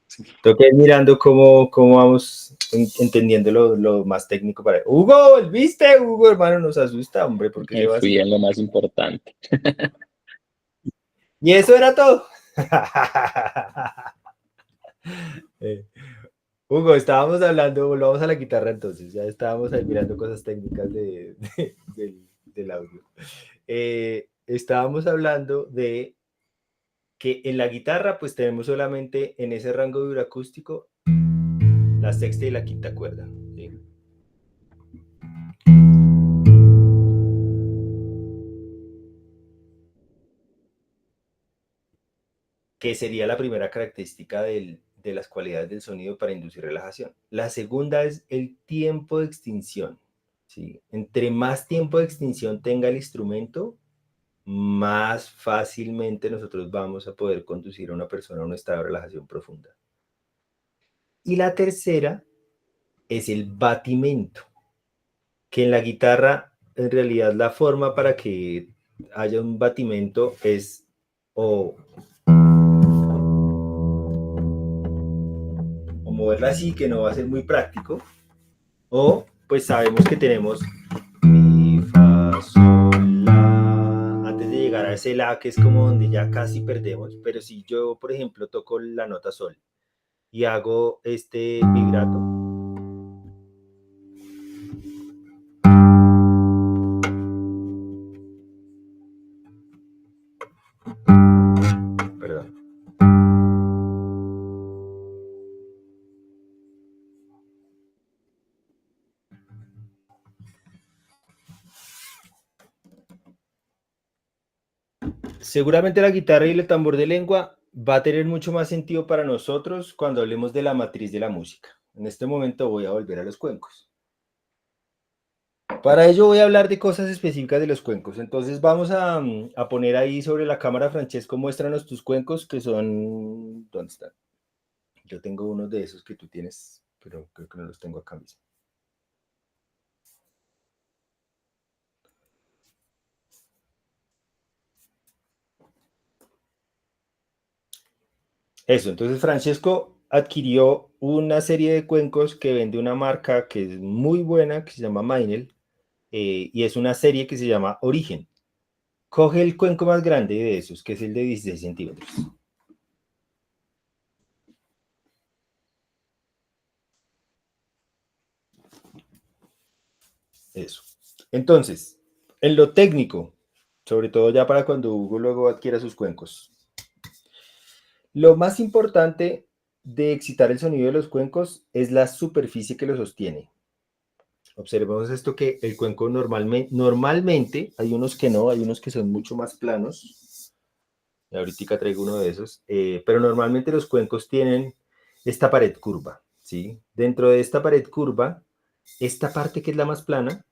sí. toca ir mirando cómo vamos entendiendo lo más técnico para. ¡Hugo! ¿Viste? Hugo, hermano, nos asusta, hombre, porque Me lleva fui así. en lo más importante. Y eso era todo. Eh, Hugo, estábamos hablando, volvamos a la guitarra entonces, ya estábamos ahí mirando cosas técnicas del audio. Estábamos hablando de que en la guitarra pues tenemos solamente en ese rango vibroacústico la sexta y la quinta cuerda. ¿Sí? Que sería la primera característica de las cualidades del sonido para inducir relajación. La segunda es el tiempo de extinción. ¿Sí? Entre más tiempo de extinción tenga el instrumento, más fácilmente nosotros vamos a poder conducir a una persona a un estado de relajación profunda. Y la tercera es el batimento, que en la guitarra, en realidad, la forma para que haya un batimento es o moverla así, que no va a ser muy práctico, o pues sabemos que tenemos mi, fa, sol, la, antes de llegar a ese la, que es como donde ya casi perdemos, pero si yo, por ejemplo, toco la nota sol y hago este vibrato, perdón, seguramente la guitarra y el tambor de lengua va a tener mucho más sentido para nosotros cuando hablemos de la matriz de la música. En este momento voy a volver a los cuencos. Para ello voy a hablar de cosas específicas de los cuencos. Entonces vamos a poner ahí sobre la cámara, Francesco, muéstranos tus cuencos que son... ¿Dónde están? Yo tengo unos de esos que tú tienes, pero creo que no los tengo acá mismo. Eso, entonces Francesco adquirió una serie de cuencos que vende una marca que es muy buena, que se llama Meinl, y es una serie que se llama Origen. Coge el cuenco más grande de esos, que es el de 16 centímetros. Eso. Entonces, en lo técnico, sobre todo ya para cuando Hugo luego adquiera sus cuencos, lo más importante de excitar el sonido de los cuencos es la superficie que lo sostiene. Observemos esto que el cuenco normalmente hay unos que no, hay unos que son mucho más planos. Y ahorita traigo uno de esos, pero normalmente los cuencos tienen esta pared curva, ¿sí? Dentro de esta pared curva, esta parte que es la más plana,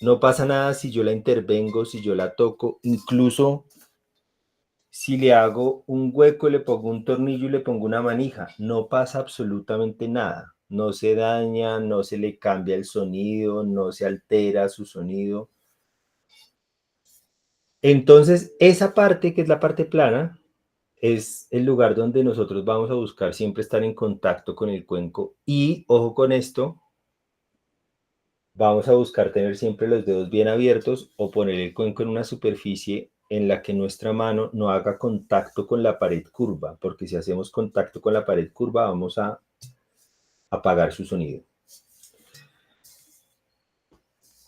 no pasa nada si yo la intervengo, si yo la toco, incluso si le hago un hueco, le pongo un tornillo y le pongo una manija, no pasa absolutamente nada. No se daña, no se le cambia el sonido, no se altera su sonido. Entonces, esa parte que es la parte plana, es el lugar donde nosotros vamos a buscar siempre estar en contacto con el cuenco. Y, ojo con esto, vamos a buscar tener siempre los dedos bien abiertos o poner el cuenco en una superficie en la que nuestra mano no haga contacto con la pared curva, porque si hacemos contacto con la pared curva vamos a apagar su sonido.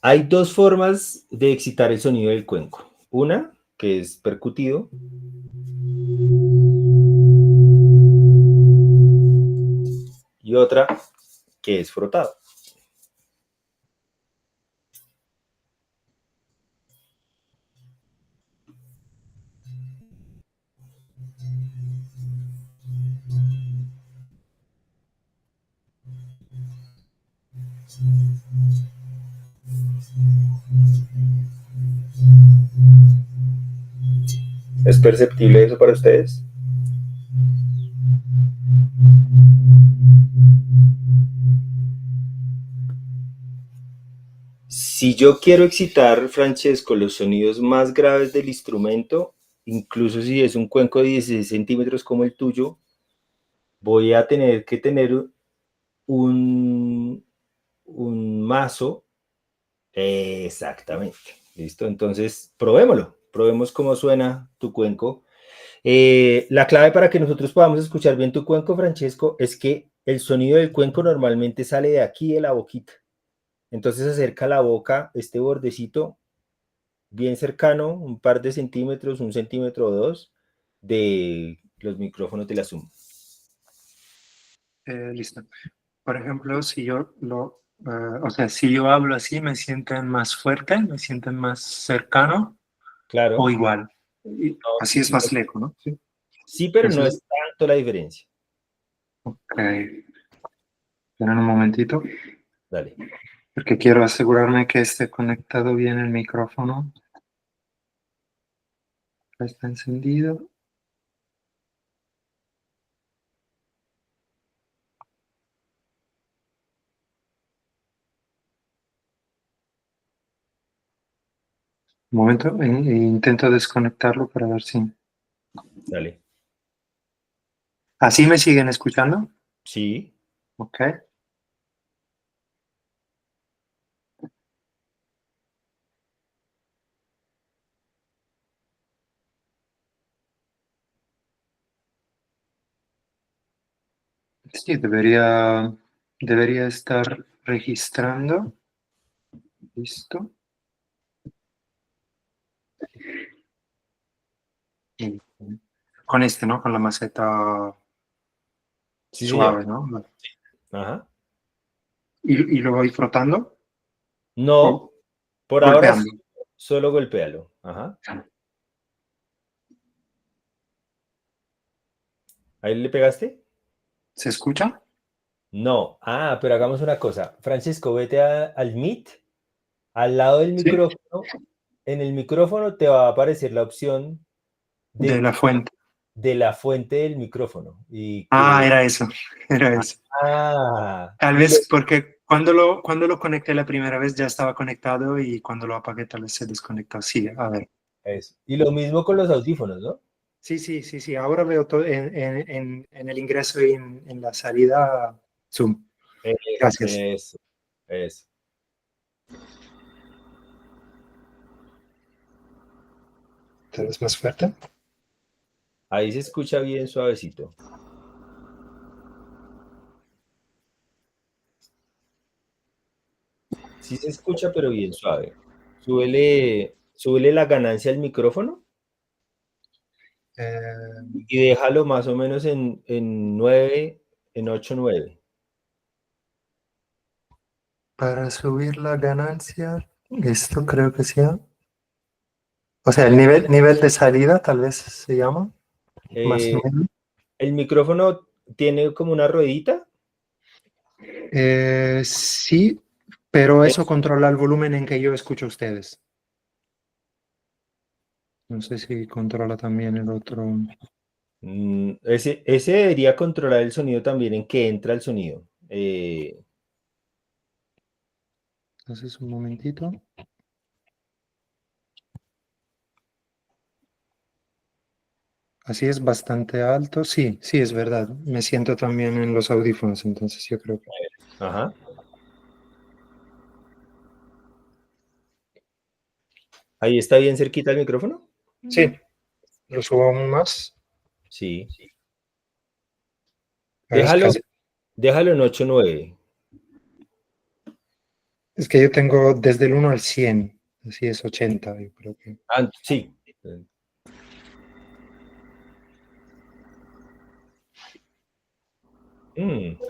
Hay dos formas de excitar el sonido del cuenco. Una, que es percutido. Y otra, que es frotado. ¿Es perceptible eso para ustedes? Si yo quiero excitar, Francesco, los sonidos más graves del instrumento, incluso si es un cuenco de 16 centímetros como el tuyo, voy a tener que tener un mazo. Exactamente. ¿Listo? Entonces, probémoslo. Probemos cómo suena tu cuenco. La clave para que nosotros podamos escuchar bien tu cuenco, Francesco, es que el sonido del cuenco normalmente sale de aquí, de la boquita. Entonces acerca la boca, este bordecito, bien cercano, un par de centímetros, 1 centímetro o 2, de los micrófonos de la Zoom. Listo. Por ejemplo, si yo o sea, si yo hablo así, ¿me sienten más fuerte? ¿Me sienten más cercano? Claro. ¿O igual? No, Así es más lejos, ¿no? Sí. sí, pero no Entonces, es tanto la diferencia. ok. Esperen un momentito, Dale. porque quiero asegurarme que esté conectado bien el micrófono. Está encendido. Un momento, intento desconectarlo para ver si... Dale. ¿Así me siguen escuchando? Sí. Ok. Sí, debería estar registrando. Listo. Y con este, ¿no? Con la maceta Sí, señor. suave, ¿no? Vale. Ajá. ¿Y lo voy frotando No, o por ahora golpeando? solo golpéalo. Ajá. ¿Ahí le pegaste? ¿Se escucha? No. Ah, pero hagamos una cosa. Francisco, vete al Meet, al lado del Sí. micrófono. En el micrófono te va a aparecer la opción De de, la fuente. de la fuente del micrófono. Y Ah, que... era eso. Era eso. Ah, Tal y lo, vez porque cuando lo conecté la primera vez ya estaba conectado y cuando lo apagué tal vez se desconectó. Sí, a ver. eso. Y lo mismo con los audífonos, ¿no? Sí, sí, sí, sí. Ahora veo todo en el ingreso y en la salida Zoom. Gracias. Eso, eso. Tal vez más fuerte. Ahí se escucha bien suavecito. Sí se escucha, pero bien suave. Súbele la ganancia al micrófono Eh, y déjalo más o menos en 9, en 8 9. para subir la ganancia, esto creo que sea. O sea, el nivel de salida tal vez se llama. Más o Eh, menos. el micrófono tiene como una ruedita. Sí, pero eso Es- controla el volumen en que yo escucho a ustedes. No sé si controla también el otro. ese debería controlar el sonido también en que entra el sonido. Entonces, un momentito. Así es bastante alto. Sí, sí, es verdad. Me siento también en los audífonos, entonces yo creo que... Ajá. ¿Ahí está bien cerquita el micrófono? Sí, lo subo aún más. Sí. Es Déjalo, casi- déjalo en 8.9. es que yo tengo desde el 1 al 100, así es 80, yo creo que. Ah, sí.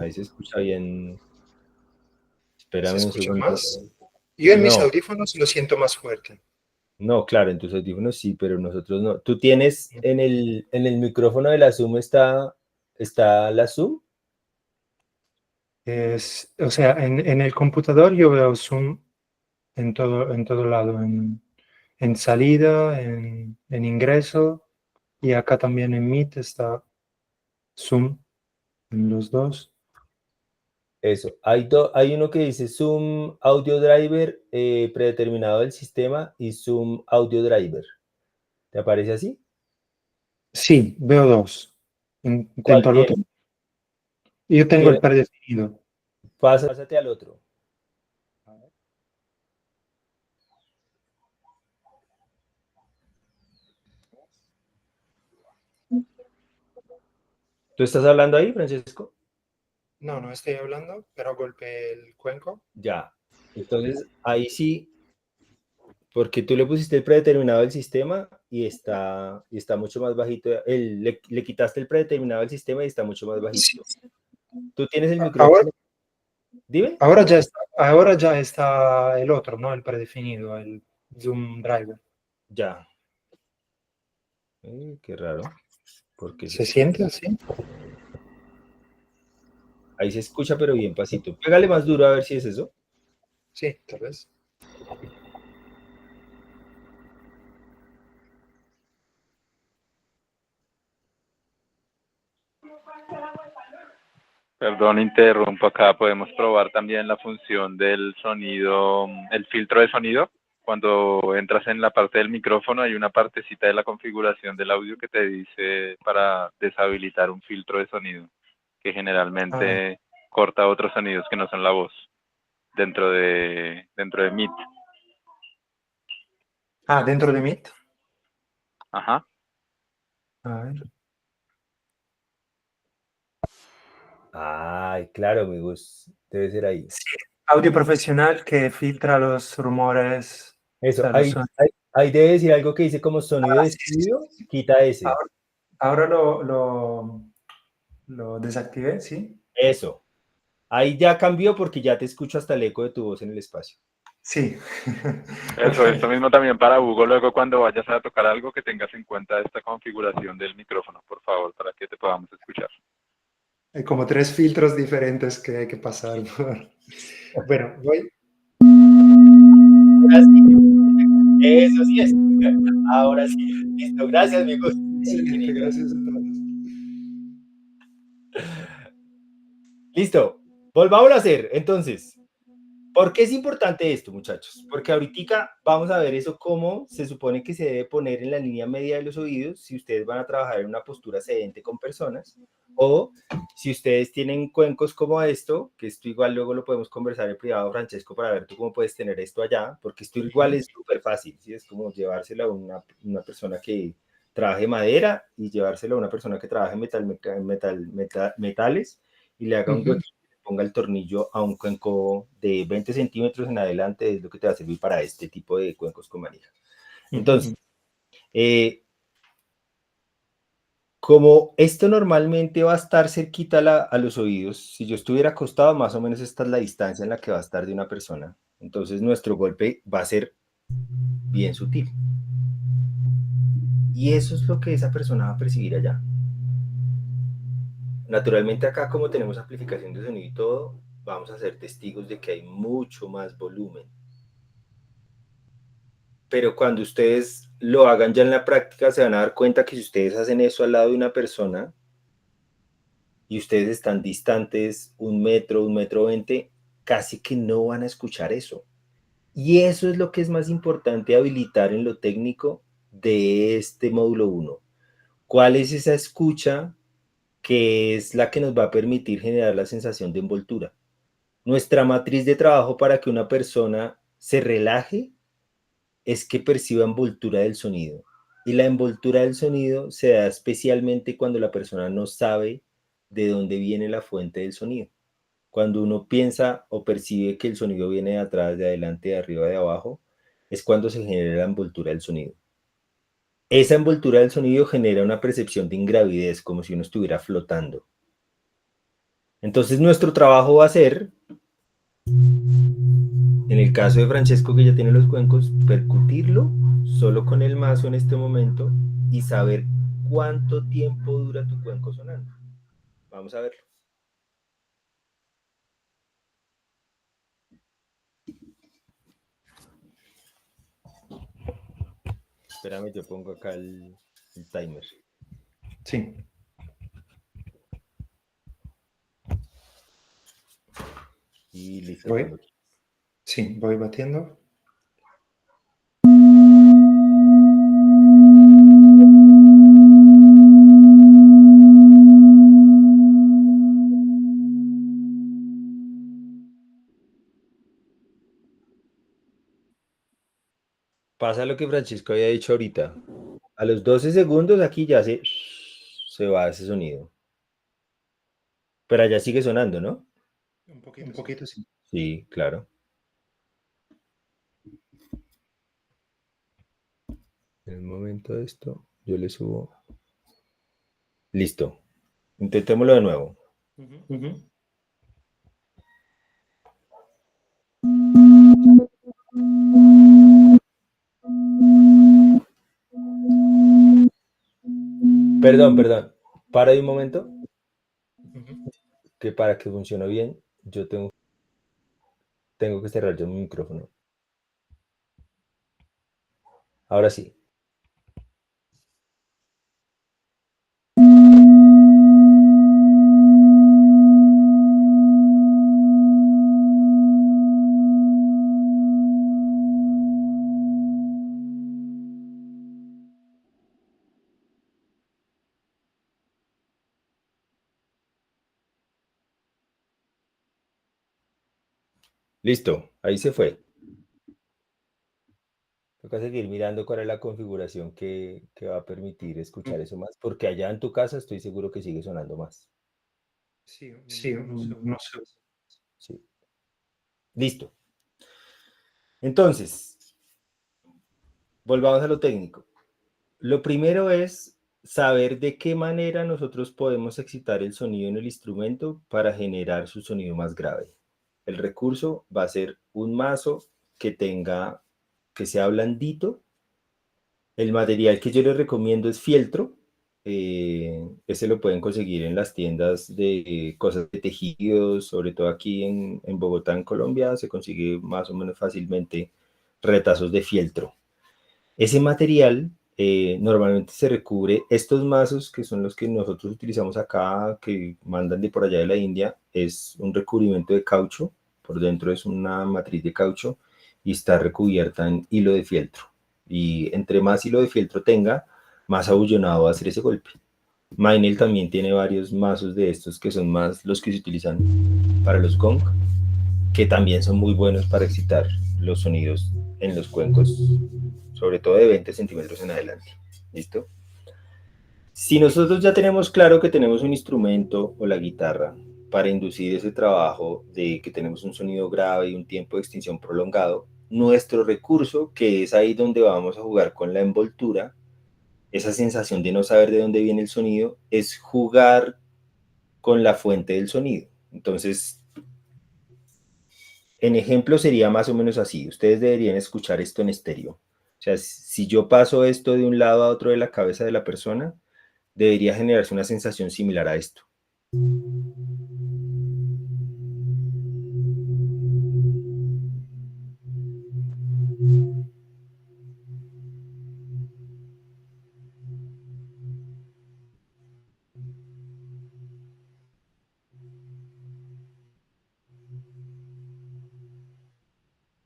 Ahí se escucha bien. ¿Se Espérame un escucha segundo. más? Yo en mis No, audífonos lo siento más fuerte. no, claro, en tus audífonos sí, pero nosotros no. ¿Tú tienes en el micrófono de la Zoom está la Zoom? O sea, en el computador yo veo Zoom en todo lado, en salida, en ingreso, y acá también en Meet está Zoom, en los dos. Eso. Hay uno que dice Zoom Audio Driver predeterminado del sistema y Zoom Audio Driver. ¿Te aparece así? Sí, veo dos. ¿Cuál Intento el otro. tiene? Yo tengo el predefinido. Pásate al otro. ¿Tú estás hablando ahí, Francesco? No, no estoy hablando, pero golpeé el cuenco. Ya. Entonces, ahí sí, porque tú le pusiste el predeterminado del sistema y está mucho más bajito. Le quitaste el predeterminado del sistema y está mucho más bajito. Sí. Tú tienes el Ahora, micrófono. Dime. ahora ya está el otro, ¿no? El predefinido, el Zoom Driver. Ya. Qué raro. Porque ¿Se siente así? ahí se escucha, pero bien pasito. Pégale más duro a ver si es eso. Sí, tal vez. Perdón, interrumpo acá. Podemos probar también la función del sonido, el filtro de sonido. Cuando entras en la parte del micrófono hay una partecita de la configuración del audio que te dice para deshabilitar un filtro de sonido, que Ah, generalmente corta otros sonidos que no son la voz dentro de Meet. dentro de Meet. Ajá. A ver. Ay, claro, amigos. Debe ser ahí. Sí, audio profesional que filtra los rumores, o Eso, sea, los ahí, sonidos. ahí, ahí debe decir algo que dice como sonido de Sí, sí, sí. estudio, quita ese. Ahora, ahora lo desactivé, sí. Eso. Ahí ya cambió porque ya te escucho hasta el eco de tu voz en el espacio. Sí. Eso, esto mismo también para Hugo, luego cuando vayas a tocar algo que tengas en cuenta esta configuración del micrófono, por favor, para que te podamos escuchar. Hay como tres filtros diferentes que hay que pasar por. Bueno, voy. Ahora sí. Eso sí es. Ahora sí. Listo. Gracias, amigos. Excelente, gracias a todos. Listo. Volvamos a hacer. Entonces, ¿por qué es importante esto, muchachos? Porque ahorita vamos a ver eso cómo se supone que se debe poner en la línea media de los oídos si ustedes van a trabajar en una postura sedente con personas o si ustedes tienen cuencos como esto, que esto igual luego lo podemos conversar en privado, Francesco, para ver tú cómo puedes tener esto allá, porque esto igual es súper fácil, ¿sí? Es como llevárselo a una persona que trabaje madera y llevárselo a una persona que trabaje metales y le haga un hueco, ponga el tornillo a un cuenco de 20 centímetros en adelante, es lo que te va a servir para este tipo de cuencos con manija. Entonces, como esto normalmente va a estar cerquita a los oídos, si yo estuviera acostado, más o menos esta es la distancia en la que va a estar de una persona. Entonces, nuestro golpe va a ser bien sutil. Y eso es lo que esa persona va a percibir allá. Naturalmente acá, como tenemos amplificación de sonido y todo, vamos a ser testigos de que hay mucho más volumen. Pero cuando ustedes lo hagan ya en la práctica, se van a dar cuenta que si ustedes hacen eso al lado de una persona y ustedes están distantes 1 metro, 1,20 m, casi que no van a escuchar eso. Y eso es lo que es más importante habilitar en lo técnico de este módulo 1. ¿Cuál es esa escucha que es la que nos va a permitir generar la sensación de envoltura? Nuestra matriz de trabajo para que una persona se relaje es que perciba envoltura del sonido. Y la envoltura del sonido se da especialmente cuando la persona no sabe de dónde viene la fuente del sonido. Cuando uno piensa o percibe que el sonido viene de atrás, de adelante, de arriba, de abajo, es cuando se genera la envoltura del sonido. Esa envoltura del sonido genera una percepción de ingravidez, como si uno estuviera flotando. Entonces nuestro trabajo va a ser, en el caso de Francesco que ya tiene los cuencos, percutirlo solo con el mazo en este momento y saber cuánto tiempo dura tu cuenco sonando. Vamos a verlo. Espérame, yo pongo acá el timer. Sí. Y listo. Voy. Sí, voy batiendo. Pasa lo que Francisco había dicho ahorita. A los 12 segundos aquí ya se va ese sonido. Pero allá sigue sonando, ¿no? Un poquito sí. Sí, claro. En el momento de esto, yo le subo. Listo. Intentémoslo de nuevo. Perdón. Para ahí un momento. Que para que funcione bien, yo tengo que cerrar yo mi micrófono. Ahora sí. Listo. Ahí se fue. Toca seguir mirando cuál es la configuración que va a permitir escuchar eso más, porque allá en tu casa estoy seguro que sigue sonando más. Sí, no sé. Sí. Listo. Entonces, volvamos a lo técnico. Lo primero es saber de qué manera nosotros podemos excitar el sonido en el instrumento para generar su sonido más grave. El recurso va a ser un mazo que sea blandito. El material que yo les recomiendo es fieltro. Ese lo pueden conseguir en las tiendas de cosas de tejidos, sobre todo aquí en Bogotá, en Colombia, se consigue más o menos fácilmente retazos de fieltro. Ese material normalmente se recubre, estos mazos que son los que nosotros utilizamos acá, que mandan de por allá de la India, es un recubrimiento de caucho, por dentro es una matriz de caucho y está recubierta en hilo de fieltro. Y entre más hilo de fieltro tenga, más abullonado va a ser ese golpe. Meinl también tiene varios mazos de estos que son más los que se utilizan para los gong, que también son muy buenos para excitar los sonidos en los cuencos, sobre todo de 20 centímetros en adelante. ¿Listo? Si nosotros ya tenemos claro que tenemos un instrumento o la guitarra para inducir ese trabajo de que tenemos un sonido grave y un tiempo de extinción prolongado, nuestro recurso, que es ahí donde vamos a jugar con la envoltura, esa sensación de no saber de dónde viene el sonido, es jugar con la fuente del sonido. Entonces, en ejemplo sería más o menos así. Ustedes deberían escuchar esto en estéreo. O sea, si yo paso esto de un lado a otro de la cabeza de la persona, debería generarse una sensación similar a esto.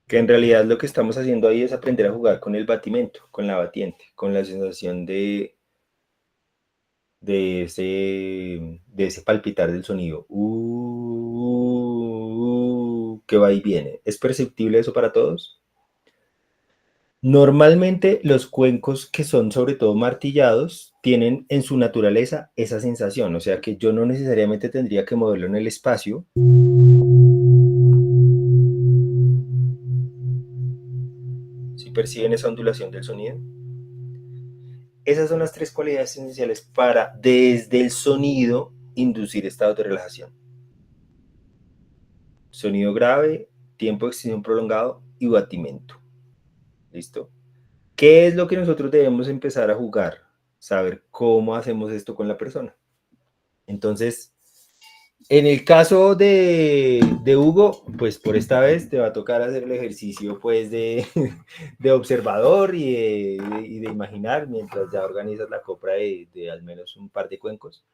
Que en realidad lo que estamos haciendo ahí es aprender a jugar con el batimento, con la batiente, con la sensación de ese palpitar del sonido. Que va y viene. ¿Es perceptible eso para todos? Normalmente los cuencos que son sobre todo martillados tienen en su naturaleza esa sensación, o sea que yo no necesariamente tendría que moverlo en el espacio. Si perciben esa ondulación del sonido. Esas son las tres cualidades esenciales para, desde el sonido, inducir estados de relajación. Sonido grave, tiempo de extensión prolongado y batimento. ¿Listo? ¿Qué es lo que nosotros debemos empezar a jugar? Saber cómo hacemos esto con la persona. Entonces, en el caso de Hugo, pues por esta vez te va a tocar hacer el ejercicio pues de observador y de imaginar mientras ya organizas la compra de al menos un par de cuencos.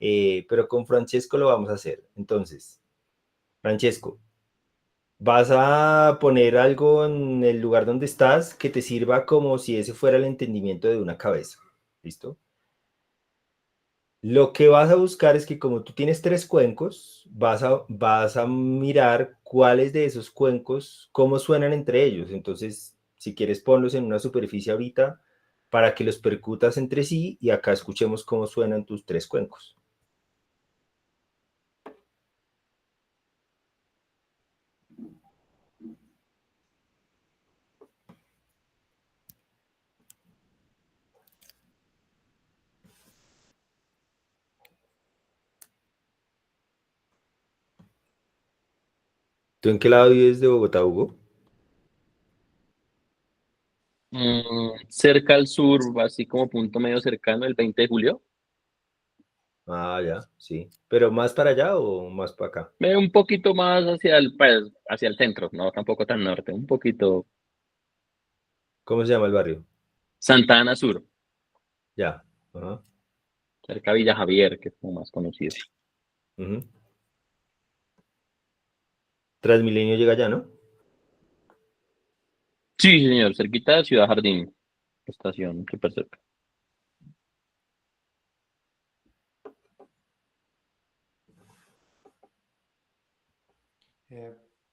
Pero con Francesco lo vamos a hacer. Entonces, Francesco, vas a poner algo en el lugar donde estás que te sirva como si ese fuera el entendimiento de una cabeza. ¿Listo? Lo que vas a buscar es que como tú tienes tres cuencos, vas a mirar cuáles de esos cuencos, cómo suenan entre ellos. Entonces, si quieres, ponlos en una superficie ahorita para que los percutas entre sí y acá escuchemos cómo suenan tus tres cuencos. ¿Tú en qué lado vives de Bogotá, Hugo? Cerca al sur, así como punto medio cercano, el 20 de julio. Ah, ya, sí. ¿Pero más para allá o más para acá? Un poquito más hacia el, pues, hacia el centro, no tampoco tan norte, un poquito. ¿Cómo se llama el barrio? Santa Ana Sur, Ya. Ajá. cerca de Villa Javier, que es como más conocido. Ujú. Transmilenio llega allá, ¿no? Sí, señor, cerquita de Ciudad Jardín, estación, súper cerca.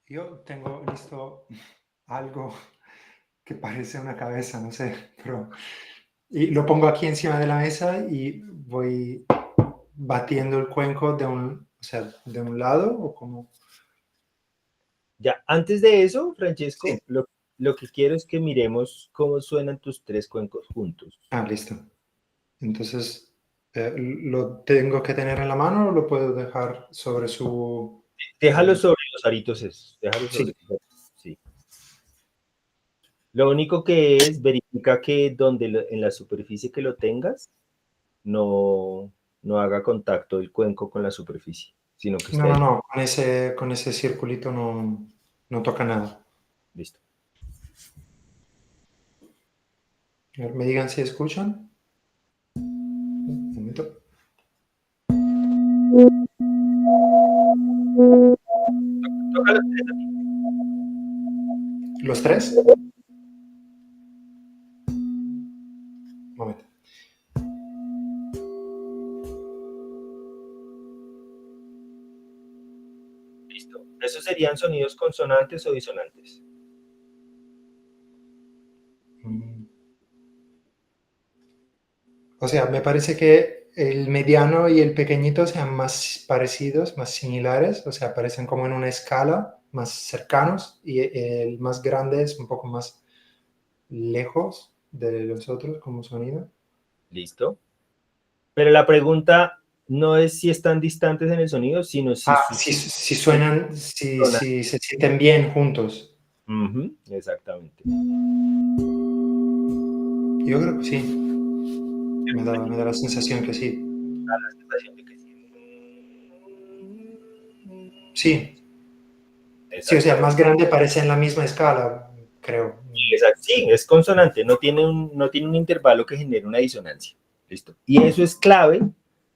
Yo tengo listo algo que parece una cabeza, no sé, pero y lo pongo aquí encima de la mesa y voy batiendo el cuenco de un, o sea, de un lado o como... Ya, antes de eso, Sí. Francesco, lo que quiero es que miremos cómo suenan tus tres cuencos juntos. Ah, listo. Entonces, ¿lo tengo que tener en la mano o lo puedo dejar sobre su... Déjalo sobre los aritos esos, déjalo sí, sobre los aritos, sí. Lo único que es, verifica que en la superficie que lo tengas, no, no haga contacto el cuenco con la superficie, sino que esté no, no, ahí. no, con ese circulito no, no toca nada. Listo. A ver, me digan si escuchan. Un momento. Tócalo. ¿Los tres? Un momento. Listo. ¿Esos serían sonidos consonantes o disonantes? Mm. O sea, me parece que el mediano y el pequeñito sean más parecidos, más similares, o sea, parecen como en una escala, más cercanos, y el más grande es un poco más lejos de los otros como sonido. Listo. Pero la pregunta no es si están distantes en el sonido, sino si Ah, sus si suenan, si se sienten bien juntos. Ujú, exactamente. Yo creo que sí, me da la sensación que sí. La sensación de que sí. Sí, sí, o sea, el Exactamente. más grande parece en la misma escala, creo. Sí, es consonante, no tiene un intervalo que genere una disonancia. ¿Listo? Y eso es clave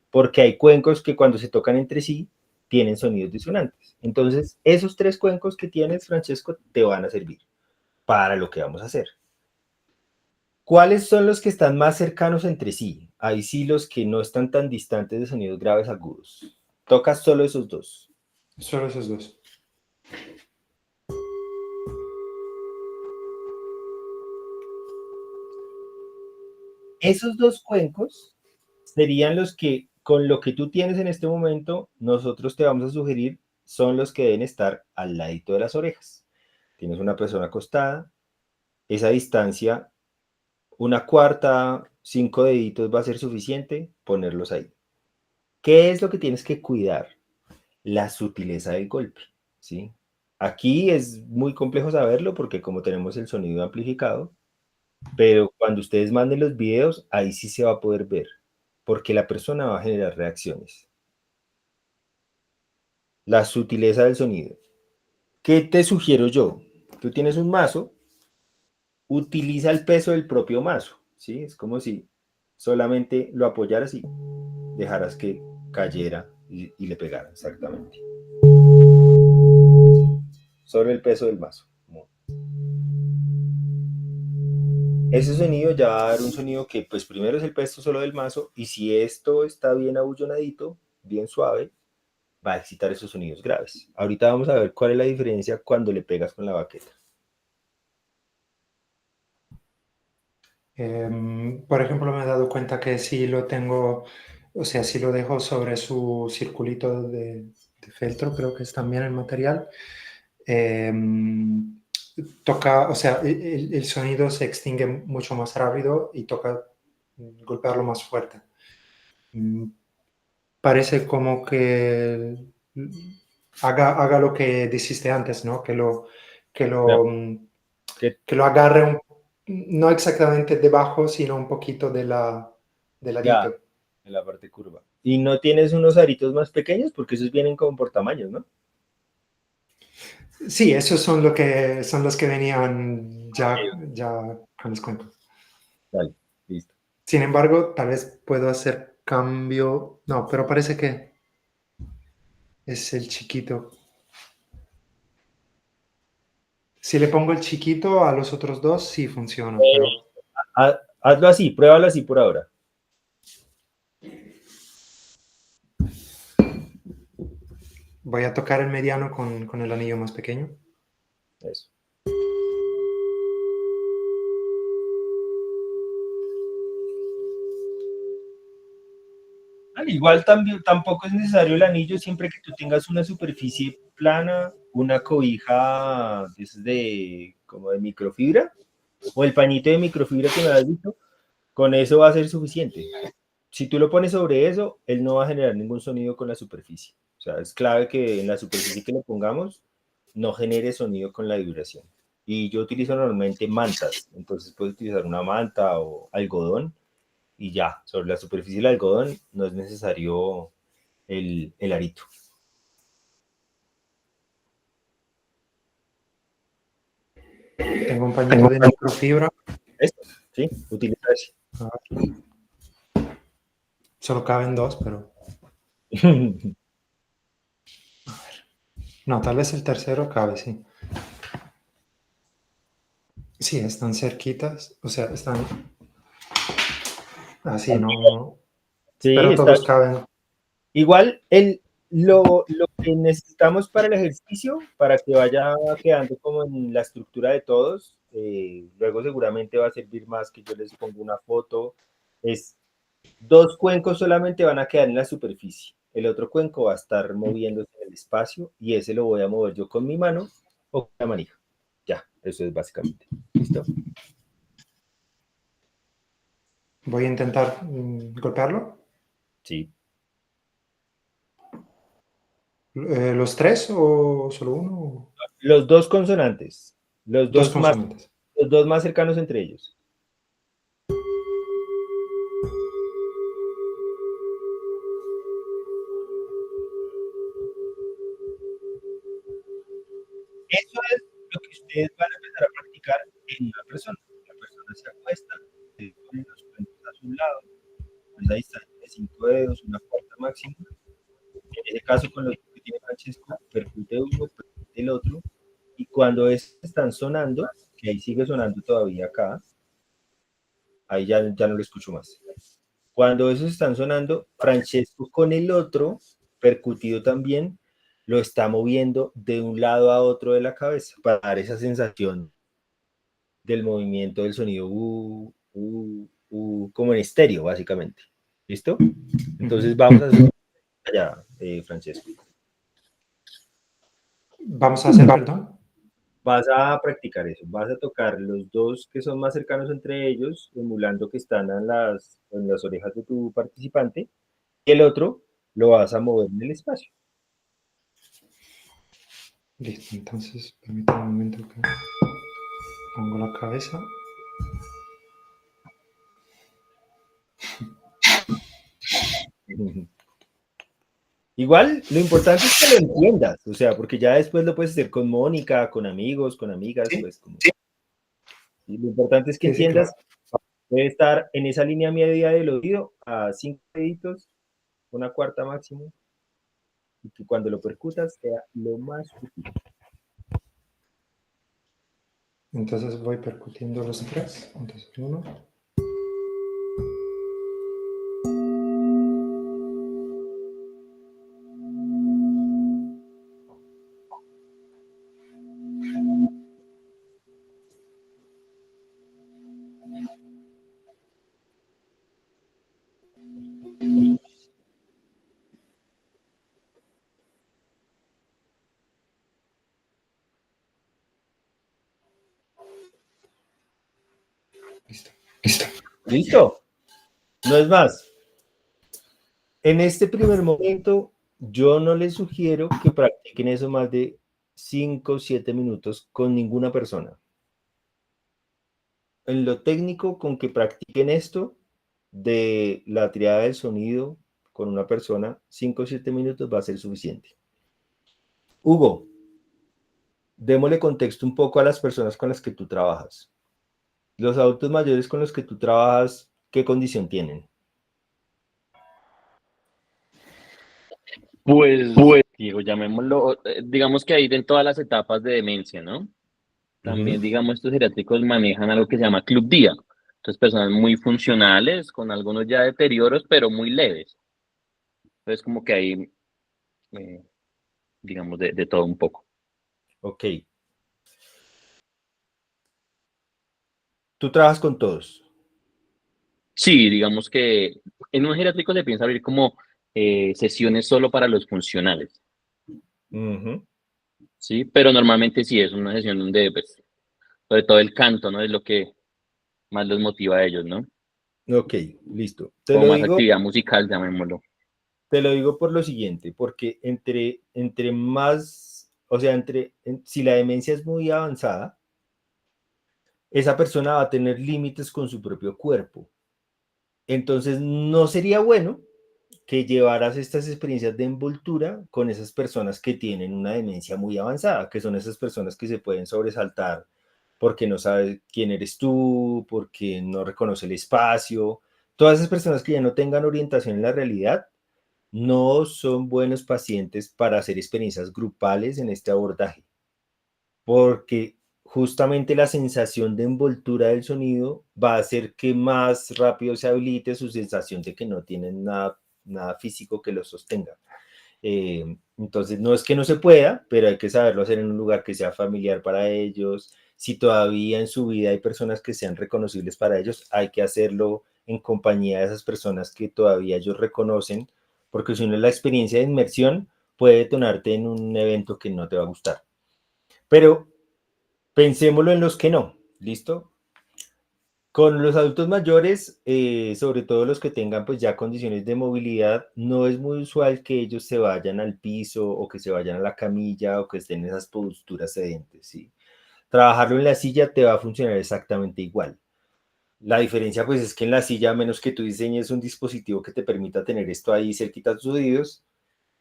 porque hay cuencos que cuando se tocan entre sí tienen sonidos disonantes. Entonces, esos tres cuencos que tienes, Francesco, te van a servir para lo que vamos a hacer. ¿Cuáles son los que están más cercanos entre sí? Ahí sí los que no están tan distantes de sonidos graves agudos. Tocas solo esos dos. Solo esos dos. Esos dos cuencos serían los que, con lo que tú tienes en este momento, nosotros te vamos a sugerir, son los que deben estar al ladito de las orejas. Tienes una persona acostada, esa distancia, una cuarta, 5 deditos va a ser suficiente, ponerlos ahí. ¿Qué es lo que tienes que cuidar? La sutileza del golpe, ¿sí? Aquí es muy complejo saberlo porque como tenemos el sonido amplificado, pero cuando ustedes manden los videos, ahí sí se va a poder ver, porque la persona va a generar reacciones. La sutileza del sonido. ¿Qué te sugiero yo? Tú tienes un mazo, utiliza el peso del propio mazo, ¿sí? Es como si solamente lo apoyaras y dejaras que cayera y le pegara, exactamente. Sobre el peso del mazo. Ese sonido ya va a dar un sonido que, pues primero es el peso solo del mazo, y si esto está bien abullonadito, bien suave, va a excitar esos sonidos graves. Ahorita vamos a ver cuál es la diferencia cuando le pegas con la baqueta. Por ejemplo, me he dado cuenta que si lo tengo, o sea, si lo dejo sobre su circulito de feltro, creo que es también el material, toca, o sea, el sonido se extingue mucho más rápido y toca golpearlo más fuerte. Mm, Parece como que haga lo que dijiste antes, ¿no? Que Ya, lo, que que lo agarre no exactamente debajo, sino un poquito de ya, ladito. en la parte curva. Y no tienes unos aritos más pequeños, porque esos vienen como por tamaños, ¿no? Sí, esos son los que venían Ok, ya con los cuencos. dale, listo. Sin embargo, tal vez puedo hacer cambio. No, pero parece que es el chiquito. Si le pongo el chiquito a los otros dos, sí funciona, pero Hazlo así, pruébalo así por ahora. voy a tocar el mediano con el anillo más pequeño. Eso. Igual también, tampoco es necesario el anillo siempre que tú tengas una superficie plana, una cobija como de microfibra o el pañito de microfibra que me has dicho, con eso va a ser suficiente. Si tú lo pones sobre eso, él no va a generar ningún sonido con la superficie. O sea, es clave que en la superficie que le pongamos no genere sonido con la vibración. Y yo utilizo normalmente mantas, entonces puedes utilizar una manta o algodón y ya, sobre la superficie del algodón no es necesario el arito. Tengo un pañito de microfibra. ¿Esto? ¿Sí? Utiliza ese. Solo caben dos, pero no, tal vez el tercero cabe, sí. Sí, están cerquitas, o sea, están así, no, Sí, pero está todos bien. caben. Igual lo que necesitamos para el ejercicio, para que vaya quedando como en la estructura de todos, luego seguramente va a servir más que yo les ponga una foto, es dos cuencos solamente van a quedar en la superficie, el otro cuenco va a estar moviéndose en el espacio y ese lo voy a mover yo con mi mano o con la manija. Ya, eso es básicamente. ¿Listo? Voy a intentar golpearlo. Sí. ¿Los tres o solo uno? Los dos consonantes, Dos consonantes. los dos más cercanos entre ellos. Eso es lo que ustedes van a empezar a practicar en una persona. La persona se acuesta, se pone los cuencos a su lado, a una distancia de 5 dedos, una cuarta máxima. En ese caso, con los que tiene Francesco, percute uno, percute el otro, y cuando estos están sonando, que ahí sigue sonando todavía acá, ahí ya no lo escucho más. Cuando esos están sonando, Francesco con el otro, percutido también, lo está moviendo de un lado a otro de la cabeza para dar esa sensación del movimiento del sonido. como en estéreo, básicamente. ¿Listo? Entonces vamos a hacer allá, Francesco. Vamos a hacer, perdón. Vas a practicar eso, vas a tocar los dos que son más cercanos entre ellos, emulando que están en las orejas de tu participante, y el otro lo vas a mover en el espacio. Listo, entonces permítame un momento que pongo la cabeza. Igual, lo importante es que lo entiendas, o sea, porque ya después lo puedes hacer con Mónica, con amigos, con amigas, ¿Sí? pues como... Y lo importante es que Sí, sí, entiendas, claro. debe estar en esa línea media del oído a 5 deditos, una cuarta máximo, y que cuando lo percutas sea lo más sutil. Entonces voy percutiendo los tres. Entonces, 1. Listo. Listo. ¿Listo? No es más. En este primer momento, yo no les sugiero que practiquen eso más de 5 o 7 minutos con ninguna persona. En lo técnico, con que practiquen esto de la triada del sonido con una persona, 5 o 7 minutos va a ser suficiente. Hugo, démosle contexto un poco a las personas con las que tú trabajas. Los adultos mayores con los que tú trabajas, ¿qué condición tienen? Pues, Diego, llamémoslo, digamos que hay en todas las etapas de demencia, ¿no? También, digamos, estos geriátricos manejan algo que se llama club día. Entonces, personas muy funcionales, con algunos ya deterioros, pero muy leves. Entonces, como que hay, eh, digamos, de todo un poco. Ok. Tú trabajas con todos. Sí, digamos que en un geriátrico se piensa abrir como sesiones solo para los funcionales, Ujú. ¿sí? Pero normalmente sí es una sesión donde, pues, sobre todo el canto, ¿no? Es lo que más los motiva a ellos, ¿no? Ok, listo. Como más actividad musical, llamémoslo. Te lo digo por lo siguiente, porque entre más, o sea, si la demencia es muy avanzada, esa persona va a tener límites con su propio cuerpo. Entonces, no sería bueno que llevaras estas experiencias de envoltura con esas personas que tienen una demencia muy avanzada, que son esas personas que se pueden sobresaltar porque no sabe quién eres tú, porque no reconoce el espacio. Todas esas personas que ya no tengan orientación en la realidad no son buenos pacientes para hacer experiencias grupales en este abordaje, porque justamente la sensación de envoltura del sonido va a hacer que más rápido se habilite su sensación de que no tienen nada físico que los sostenga. Entonces, no es que no se pueda, pero hay que saberlo hacer en un lugar que sea familiar para ellos. Si todavía en su vida hay personas que sean reconocibles para ellos, hay que hacerlo en compañía de esas personas que todavía ellos reconocen, porque si no, la experiencia de inmersión puede detonarte en un evento que no te va a gustar. Pero pensémoslo en los que no, ¿listo? Con los adultos mayores, sobre todo los que tengan pues ya condiciones de movilidad, no es muy usual que ellos se vayan al piso o que se vayan a la camilla o que estén en esas posturas sedentes, ¿sí? Trabajarlo en la silla te va a funcionar exactamente igual. La diferencia pues es que en la silla, a menos que tú diseñes un dispositivo que te permita tener esto ahí cerquita de tus oídos,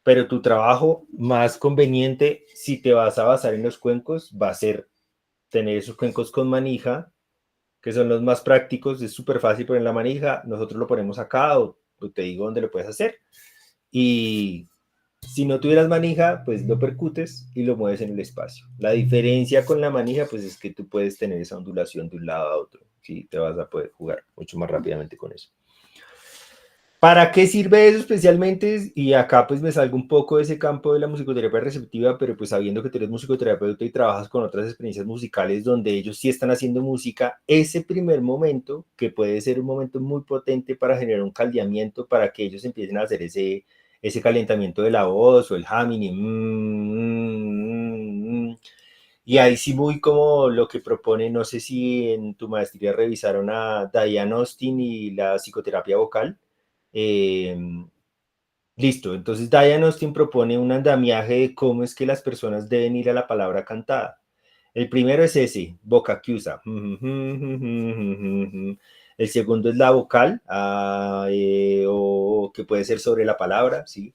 pero tu trabajo más conveniente, si te vas a basar en los cuencos, va a ser tener esos cuencos con manija, que son los más prácticos, es súper fácil poner la manija, nosotros lo ponemos acá o te digo dónde lo puedes hacer. Y si no tuvieras manija, pues lo percutes y lo mueves en el espacio. La diferencia con la manija, pues es que tú puedes tener esa ondulación de un lado a otro, ¿sí? Te vas a poder jugar mucho más rápidamente con eso. ¿Para qué sirve eso especialmente? Y acá pues me salgo un poco de ese campo de la musicoterapia receptiva, pero pues sabiendo que tú eres musicoterapeuta y trabajas con otras experiencias musicales donde ellos sí están haciendo música, ese primer momento, que puede ser un momento muy potente para generar un caldeamiento, para que ellos empiecen a hacer ese calentamiento de la voz o el humming y ahí sí muy como lo que propone, no sé si en tu maestría revisaron a Diane Austin y la psicoterapia vocal. Eh, Listo, entonces Diane Austin propone un andamiaje de cómo es que las personas deben ir a la palabra cantada. El primero es ese, boca chiusa. El segundo es la vocal, o que puede ser sobre la palabra, ¿sí?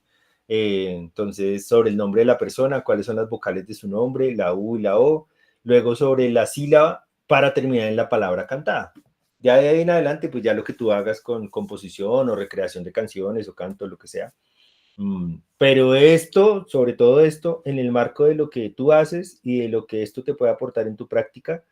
Entonces, sobre el nombre de la persona, cuáles son las vocales de su nombre, la U y la O. Luego sobre la sílaba para terminar en la palabra cantada. Ya de ahí en adelante, pues ya lo que tú hagas con composición o recreación de canciones o canto, lo que sea. Pero esto, sobre todo esto, en el marco de lo que tú haces y de lo que esto te puede aportar en tu práctica,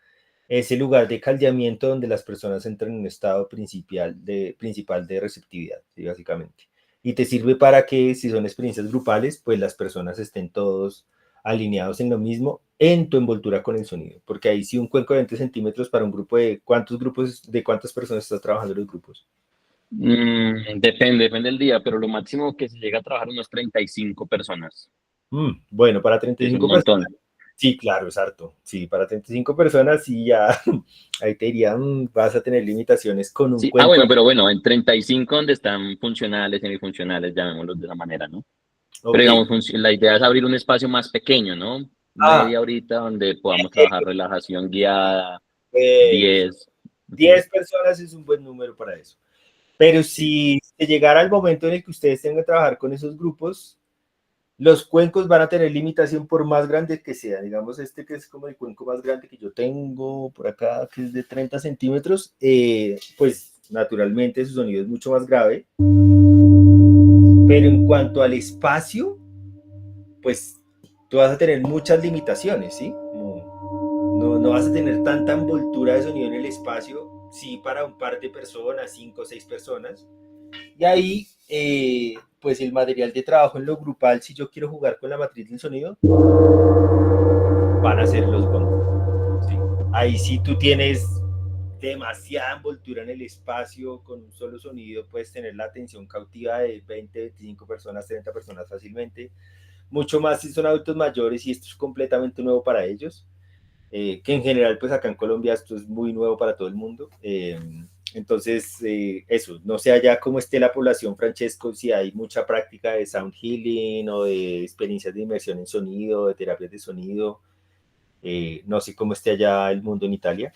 es el lugar de caldeamiento donde las personas entran en un estado principal de receptividad, ¿sí? Básicamente. Y te sirve para que, si son experiencias grupales, pues las personas estén todos alineados en lo mismo en tu envoltura con el sonido. Porque ahí sí un cuenco de 20 centímetros para un grupo de cuántas personas estás trabajando en los grupos. Depende del día, pero lo máximo que se llega a trabajar unos 35 personas. Bueno, para treinta y Es un cinco personas. montón. Sí, claro, es harto. Sí, para 35 personas sí ya, ahí te diría, vas a tener limitaciones con un Sí, cuenco. bueno, pero bueno, en 35 donde están funcionales, semifuncionales, llamémoslos de esa manera, ¿no? Pero Ok. digamos, la idea es abrir un espacio más pequeño, ¿no? Ah, Media horita donde podamos trabajar relajación guiada, eso. 10. Ujú. 10 personas es un buen número para eso. Pero Sí. si se llegara el momento en el que ustedes tengan que trabajar con esos grupos, los cuencos van a tener limitación por más grande que sea. Digamos, este que es como el cuenco más grande que yo tengo por acá, que es de 30 centímetros, pues naturalmente su sonido es mucho más grave. Pero en cuanto al espacio, pues tú vas a tener muchas limitaciones, ¿sí? No vas a tener tanta envoltura de sonido en el espacio, sí, para un par de personas, 5 o 6 personas. Y ahí, pues el material de trabajo en lo grupal, si yo quiero jugar con la matriz del sonido, van a ser los gongos. ¿Sí? Ahí sí tú tienes demasiada envoltura en el espacio, con un solo sonido puedes tener la atención cautiva de 20, 25 personas, 30 personas fácilmente. Mucho más si son adultos mayores y esto es completamente nuevo para ellos, que en general pues acá en Colombia esto es muy nuevo para todo el mundo. Entonces, eso, no sé allá cómo esté la población, Francesco, si hay mucha práctica de sound healing o de experiencias de inmersión en sonido, de terapias de sonido. No sé cómo esté allá el mundo en Italia.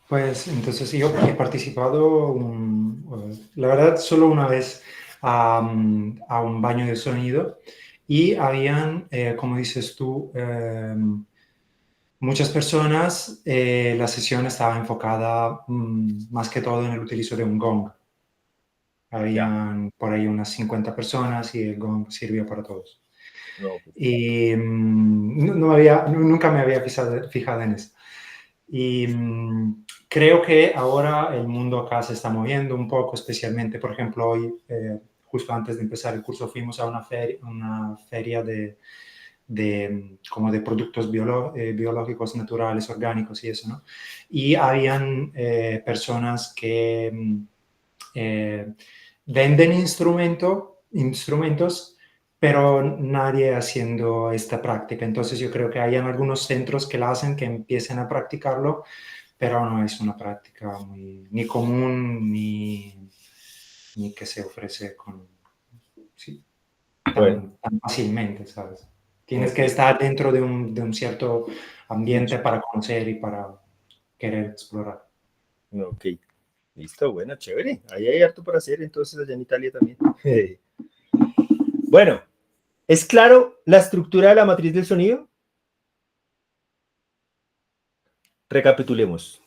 Pues entonces yo he participado, la verdad, solo una vez a un baño de sonido y habían, como dices tú, muchas personas, la sesión estaba enfocada más que todo en el utilizo de un gong. Ya, Habían por ahí unas 50 personas y el gong sirvió para todos. no, pues, Y nunca me había fijado en eso. Y creo que ahora el mundo acá se está moviendo un poco, especialmente, por ejemplo, hoy, justo antes de empezar el curso, fuimos a una feria como de productos biológicos, naturales, orgánicos y eso, ¿no? Y habían personas que eh, venden instrumentos, pero nadie haciendo esta práctica. Entonces yo creo que hay algunos centros que la hacen, que empiecen a practicarlo, pero no es una práctica ni común ni que se ofrece sí, bueno, tan fácilmente, ¿sabes? Tienes ok, que estar dentro de un cierto nicho, ambiente para conocer y para querer explorar. ok, listo, bueno, chévere. Ahí hay harto para hacer, entonces allá en Italia también. Bueno, ¿es claro la estructura de la matriz del sonido? Recapitulemos.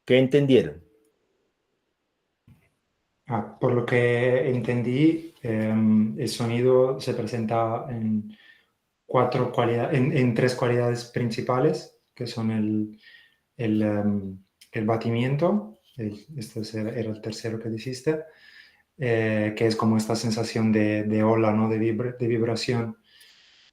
¿Qué entendieron? Por lo que entendí, el sonido se presenta en en tres cualidades principales, que son el batimiento, Era el tercero que dijiste, que es como esta sensación de ola, ¿no? De vibración.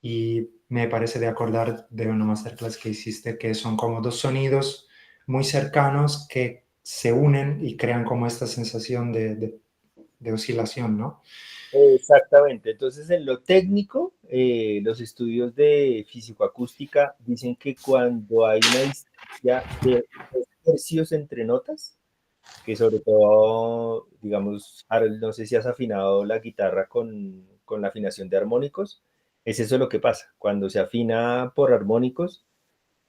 Y me parece de acordar de una masterclass que hiciste, que son como dos sonidos muy cercanos que se unen y crean como esta sensación de oscilación, ¿no? Exactamente. Entonces, en lo técnico, los estudios de fisicoacústica dicen que cuando hay una distancia de 2 hercios entre notas, que sobre todo, digamos, Harold, no sé si has afinado la guitarra con la afinación de armónicos, es eso lo que pasa. Cuando se afina por armónicos,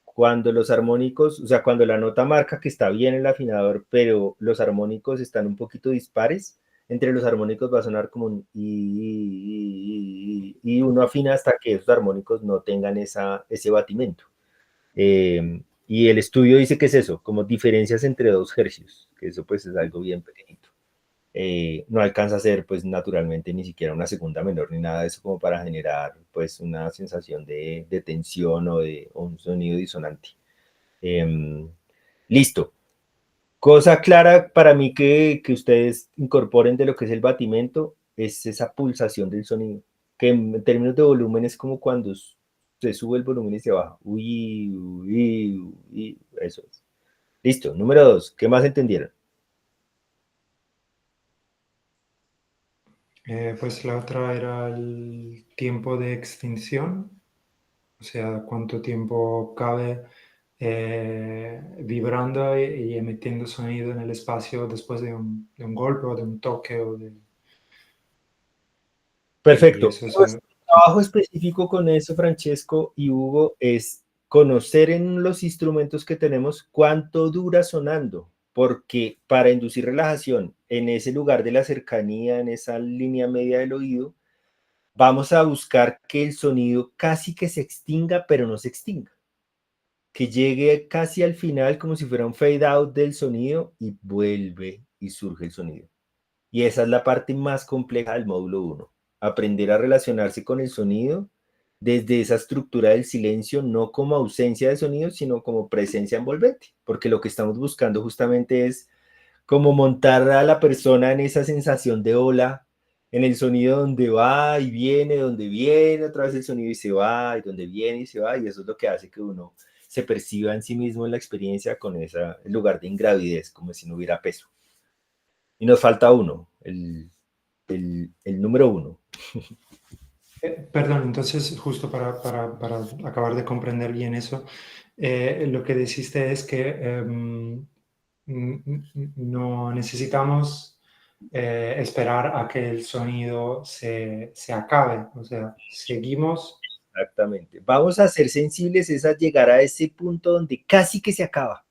cuando los armónicos, o sea, cuando la nota marca que está bien el afinador, pero los armónicos están un poquito dispares, entre los armónicos va a sonar como un y uno afina hasta que esos armónicos no tengan ese batimento. Y el estudio dice que es eso, como diferencias entre 2 hercios, que eso pues es algo bien pequeñito. No alcanza a ser pues naturalmente ni siquiera una segunda menor ni nada de eso como para generar pues una sensación de tensión o un sonido disonante. Listo. Cosa clara para mí que ustedes incorporen de lo que es el batimento es esa pulsación del sonido, que en términos de volumen es como cuando se sube el volumen y se baja. Uy, uy, uy, eso es. Listo. Número 2. ¿Qué más entendieron? Pues la otra era el tiempo de extinción, o sea, cuánto tiempo cabe vibrando y emitiendo sonido en el espacio después de un golpe o de un toque y Perfecto. eso es Nuestro trabajo específico con eso, Francesco y Hugo, es conocer en los instrumentos que tenemos cuánto dura sonando, porque para inducir relajación en ese lugar de la cercanía, en esa línea media del oído, vamos a buscar que el sonido casi que se extinga, pero no se extinga, que llegue casi al final como si fuera un fade out del sonido y vuelve y surge el sonido. Y esa es la parte más compleja del módulo 1. Aprender a relacionarse con el sonido desde esa estructura del silencio, no como ausencia de sonido, sino como presencia envolvente, porque lo que estamos buscando justamente es como montar a la persona en esa sensación de ola, en el sonido donde va y viene, donde viene otra vez el sonido y se va, y donde viene y se va, y eso es lo que hace que uno se perciba en sí mismo en la experiencia con ese lugar de ingravidez, como si no hubiera peso. Y nos falta uno, el número 1. Perdón, entonces justo para acabar de comprender bien eso, lo que dijiste es que no necesitamos esperar a que el sonido se acabe, o sea, seguimos. Exactamente. Vamos a ser sensibles, es a llegar a ese punto donde casi que se acaba.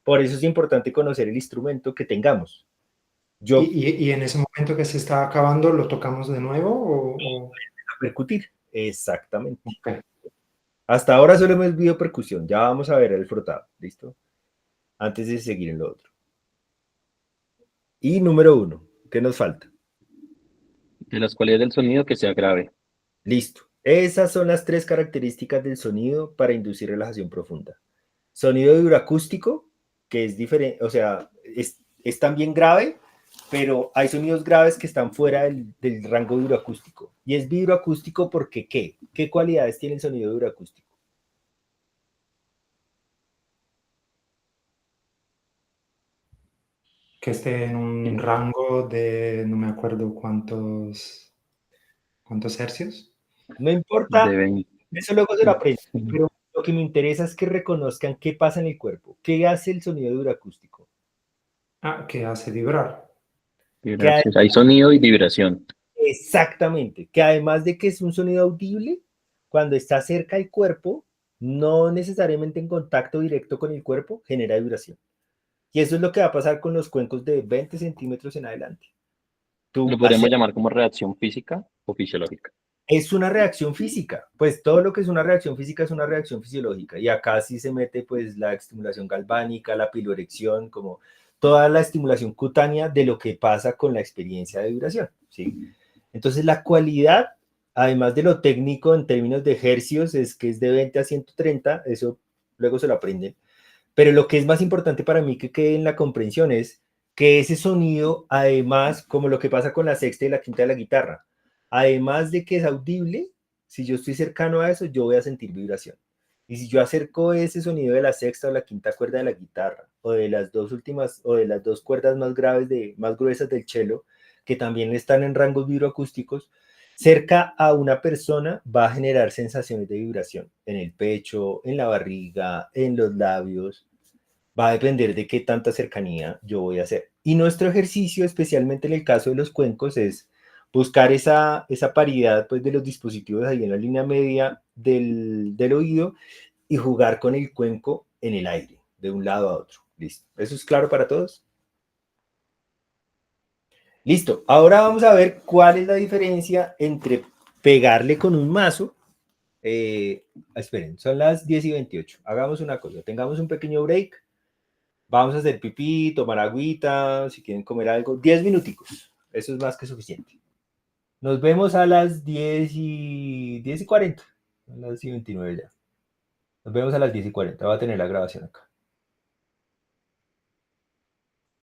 Por eso es importante conocer el instrumento que tengamos. Yo Y en ese momento que se está acabando, ¿lo tocamos de nuevo? percutir. Exactamente. Okay. Hasta ahora solo hemos visto percusión. Ya vamos a ver el frotado. ¿Listo? Antes de seguir en lo otro. Y número 1. ¿Qué nos falta? De las cualidades del sonido que sea grave. Listo. Esas son las 3 características del sonido para inducir relajación profunda. Sonido vibroacústico, que es diferente, o sea, es también grave, pero hay sonidos graves que están fuera del rango vibroacústico. Y es vibroacústico porque ¿qué? ¿Qué cualidades tiene el sonido vibroacústico? Que esté en un rango de, no me acuerdo cuántos hercios. No importa, Deben. eso luego se lo aprende, pero lo que me interesa es que reconozcan qué pasa en el cuerpo, qué hace el sonido vibroacústico. Que hace vibrar. Que Hay sonido y vibración. exactamente, que además de que es un sonido audible, cuando está cerca del cuerpo, no necesariamente en contacto directo con el cuerpo, genera vibración. Y eso es lo que va a pasar con los cuencos de 20 centímetros en adelante. Lo Tú podríamos hacia, llamar como reacción física o fisiológica. es una reacción física, pues todo lo que es una reacción física es una reacción fisiológica. Y acá sí se mete pues la estimulación galvánica, la piloerección, como toda la estimulación cutánea de lo que pasa con la experiencia de vibración, ¿sí? Entonces la cualidad, además de lo técnico en términos de hercios, es que es de 20 a 130, eso luego se lo aprenden, Pero lo que es más importante para mí que quede en la comprensión es que ese sonido, además, como lo que pasa con la sexta y la quinta de la guitarra, además de que es audible, si yo estoy cercano a eso, yo voy a sentir vibración. Y si yo acerco ese sonido de la sexta o la quinta cuerda de la guitarra, o de las dos últimas, o de las dos cuerdas más graves, más gruesas del cello, que también están en rangos vibroacústicos, cerca a una persona va a generar sensaciones de vibración en el pecho, en la barriga, en los labios. Va a depender de qué tanta cercanía yo voy a hacer. Y nuestro ejercicio, especialmente en el caso de los cuencos, es buscar esa paridad pues, de los dispositivos ahí en la línea media del oído y jugar con el cuenco en el aire, de un lado a otro. ¿Listo? ¿Eso es claro para todos? Listo. Ahora vamos a ver cuál es la diferencia entre pegarle con un mazo. Esperen, son las 10:28. Hagamos una cosa, tengamos un pequeño break. Vamos a hacer pipí, tomar agüita, si quieren comer algo. 10 minuticos. Eso es más que suficiente. Nos vemos a las 10:40. A las 10:29 ya. Nos vemos a las 10:40. Va a tener la grabación acá.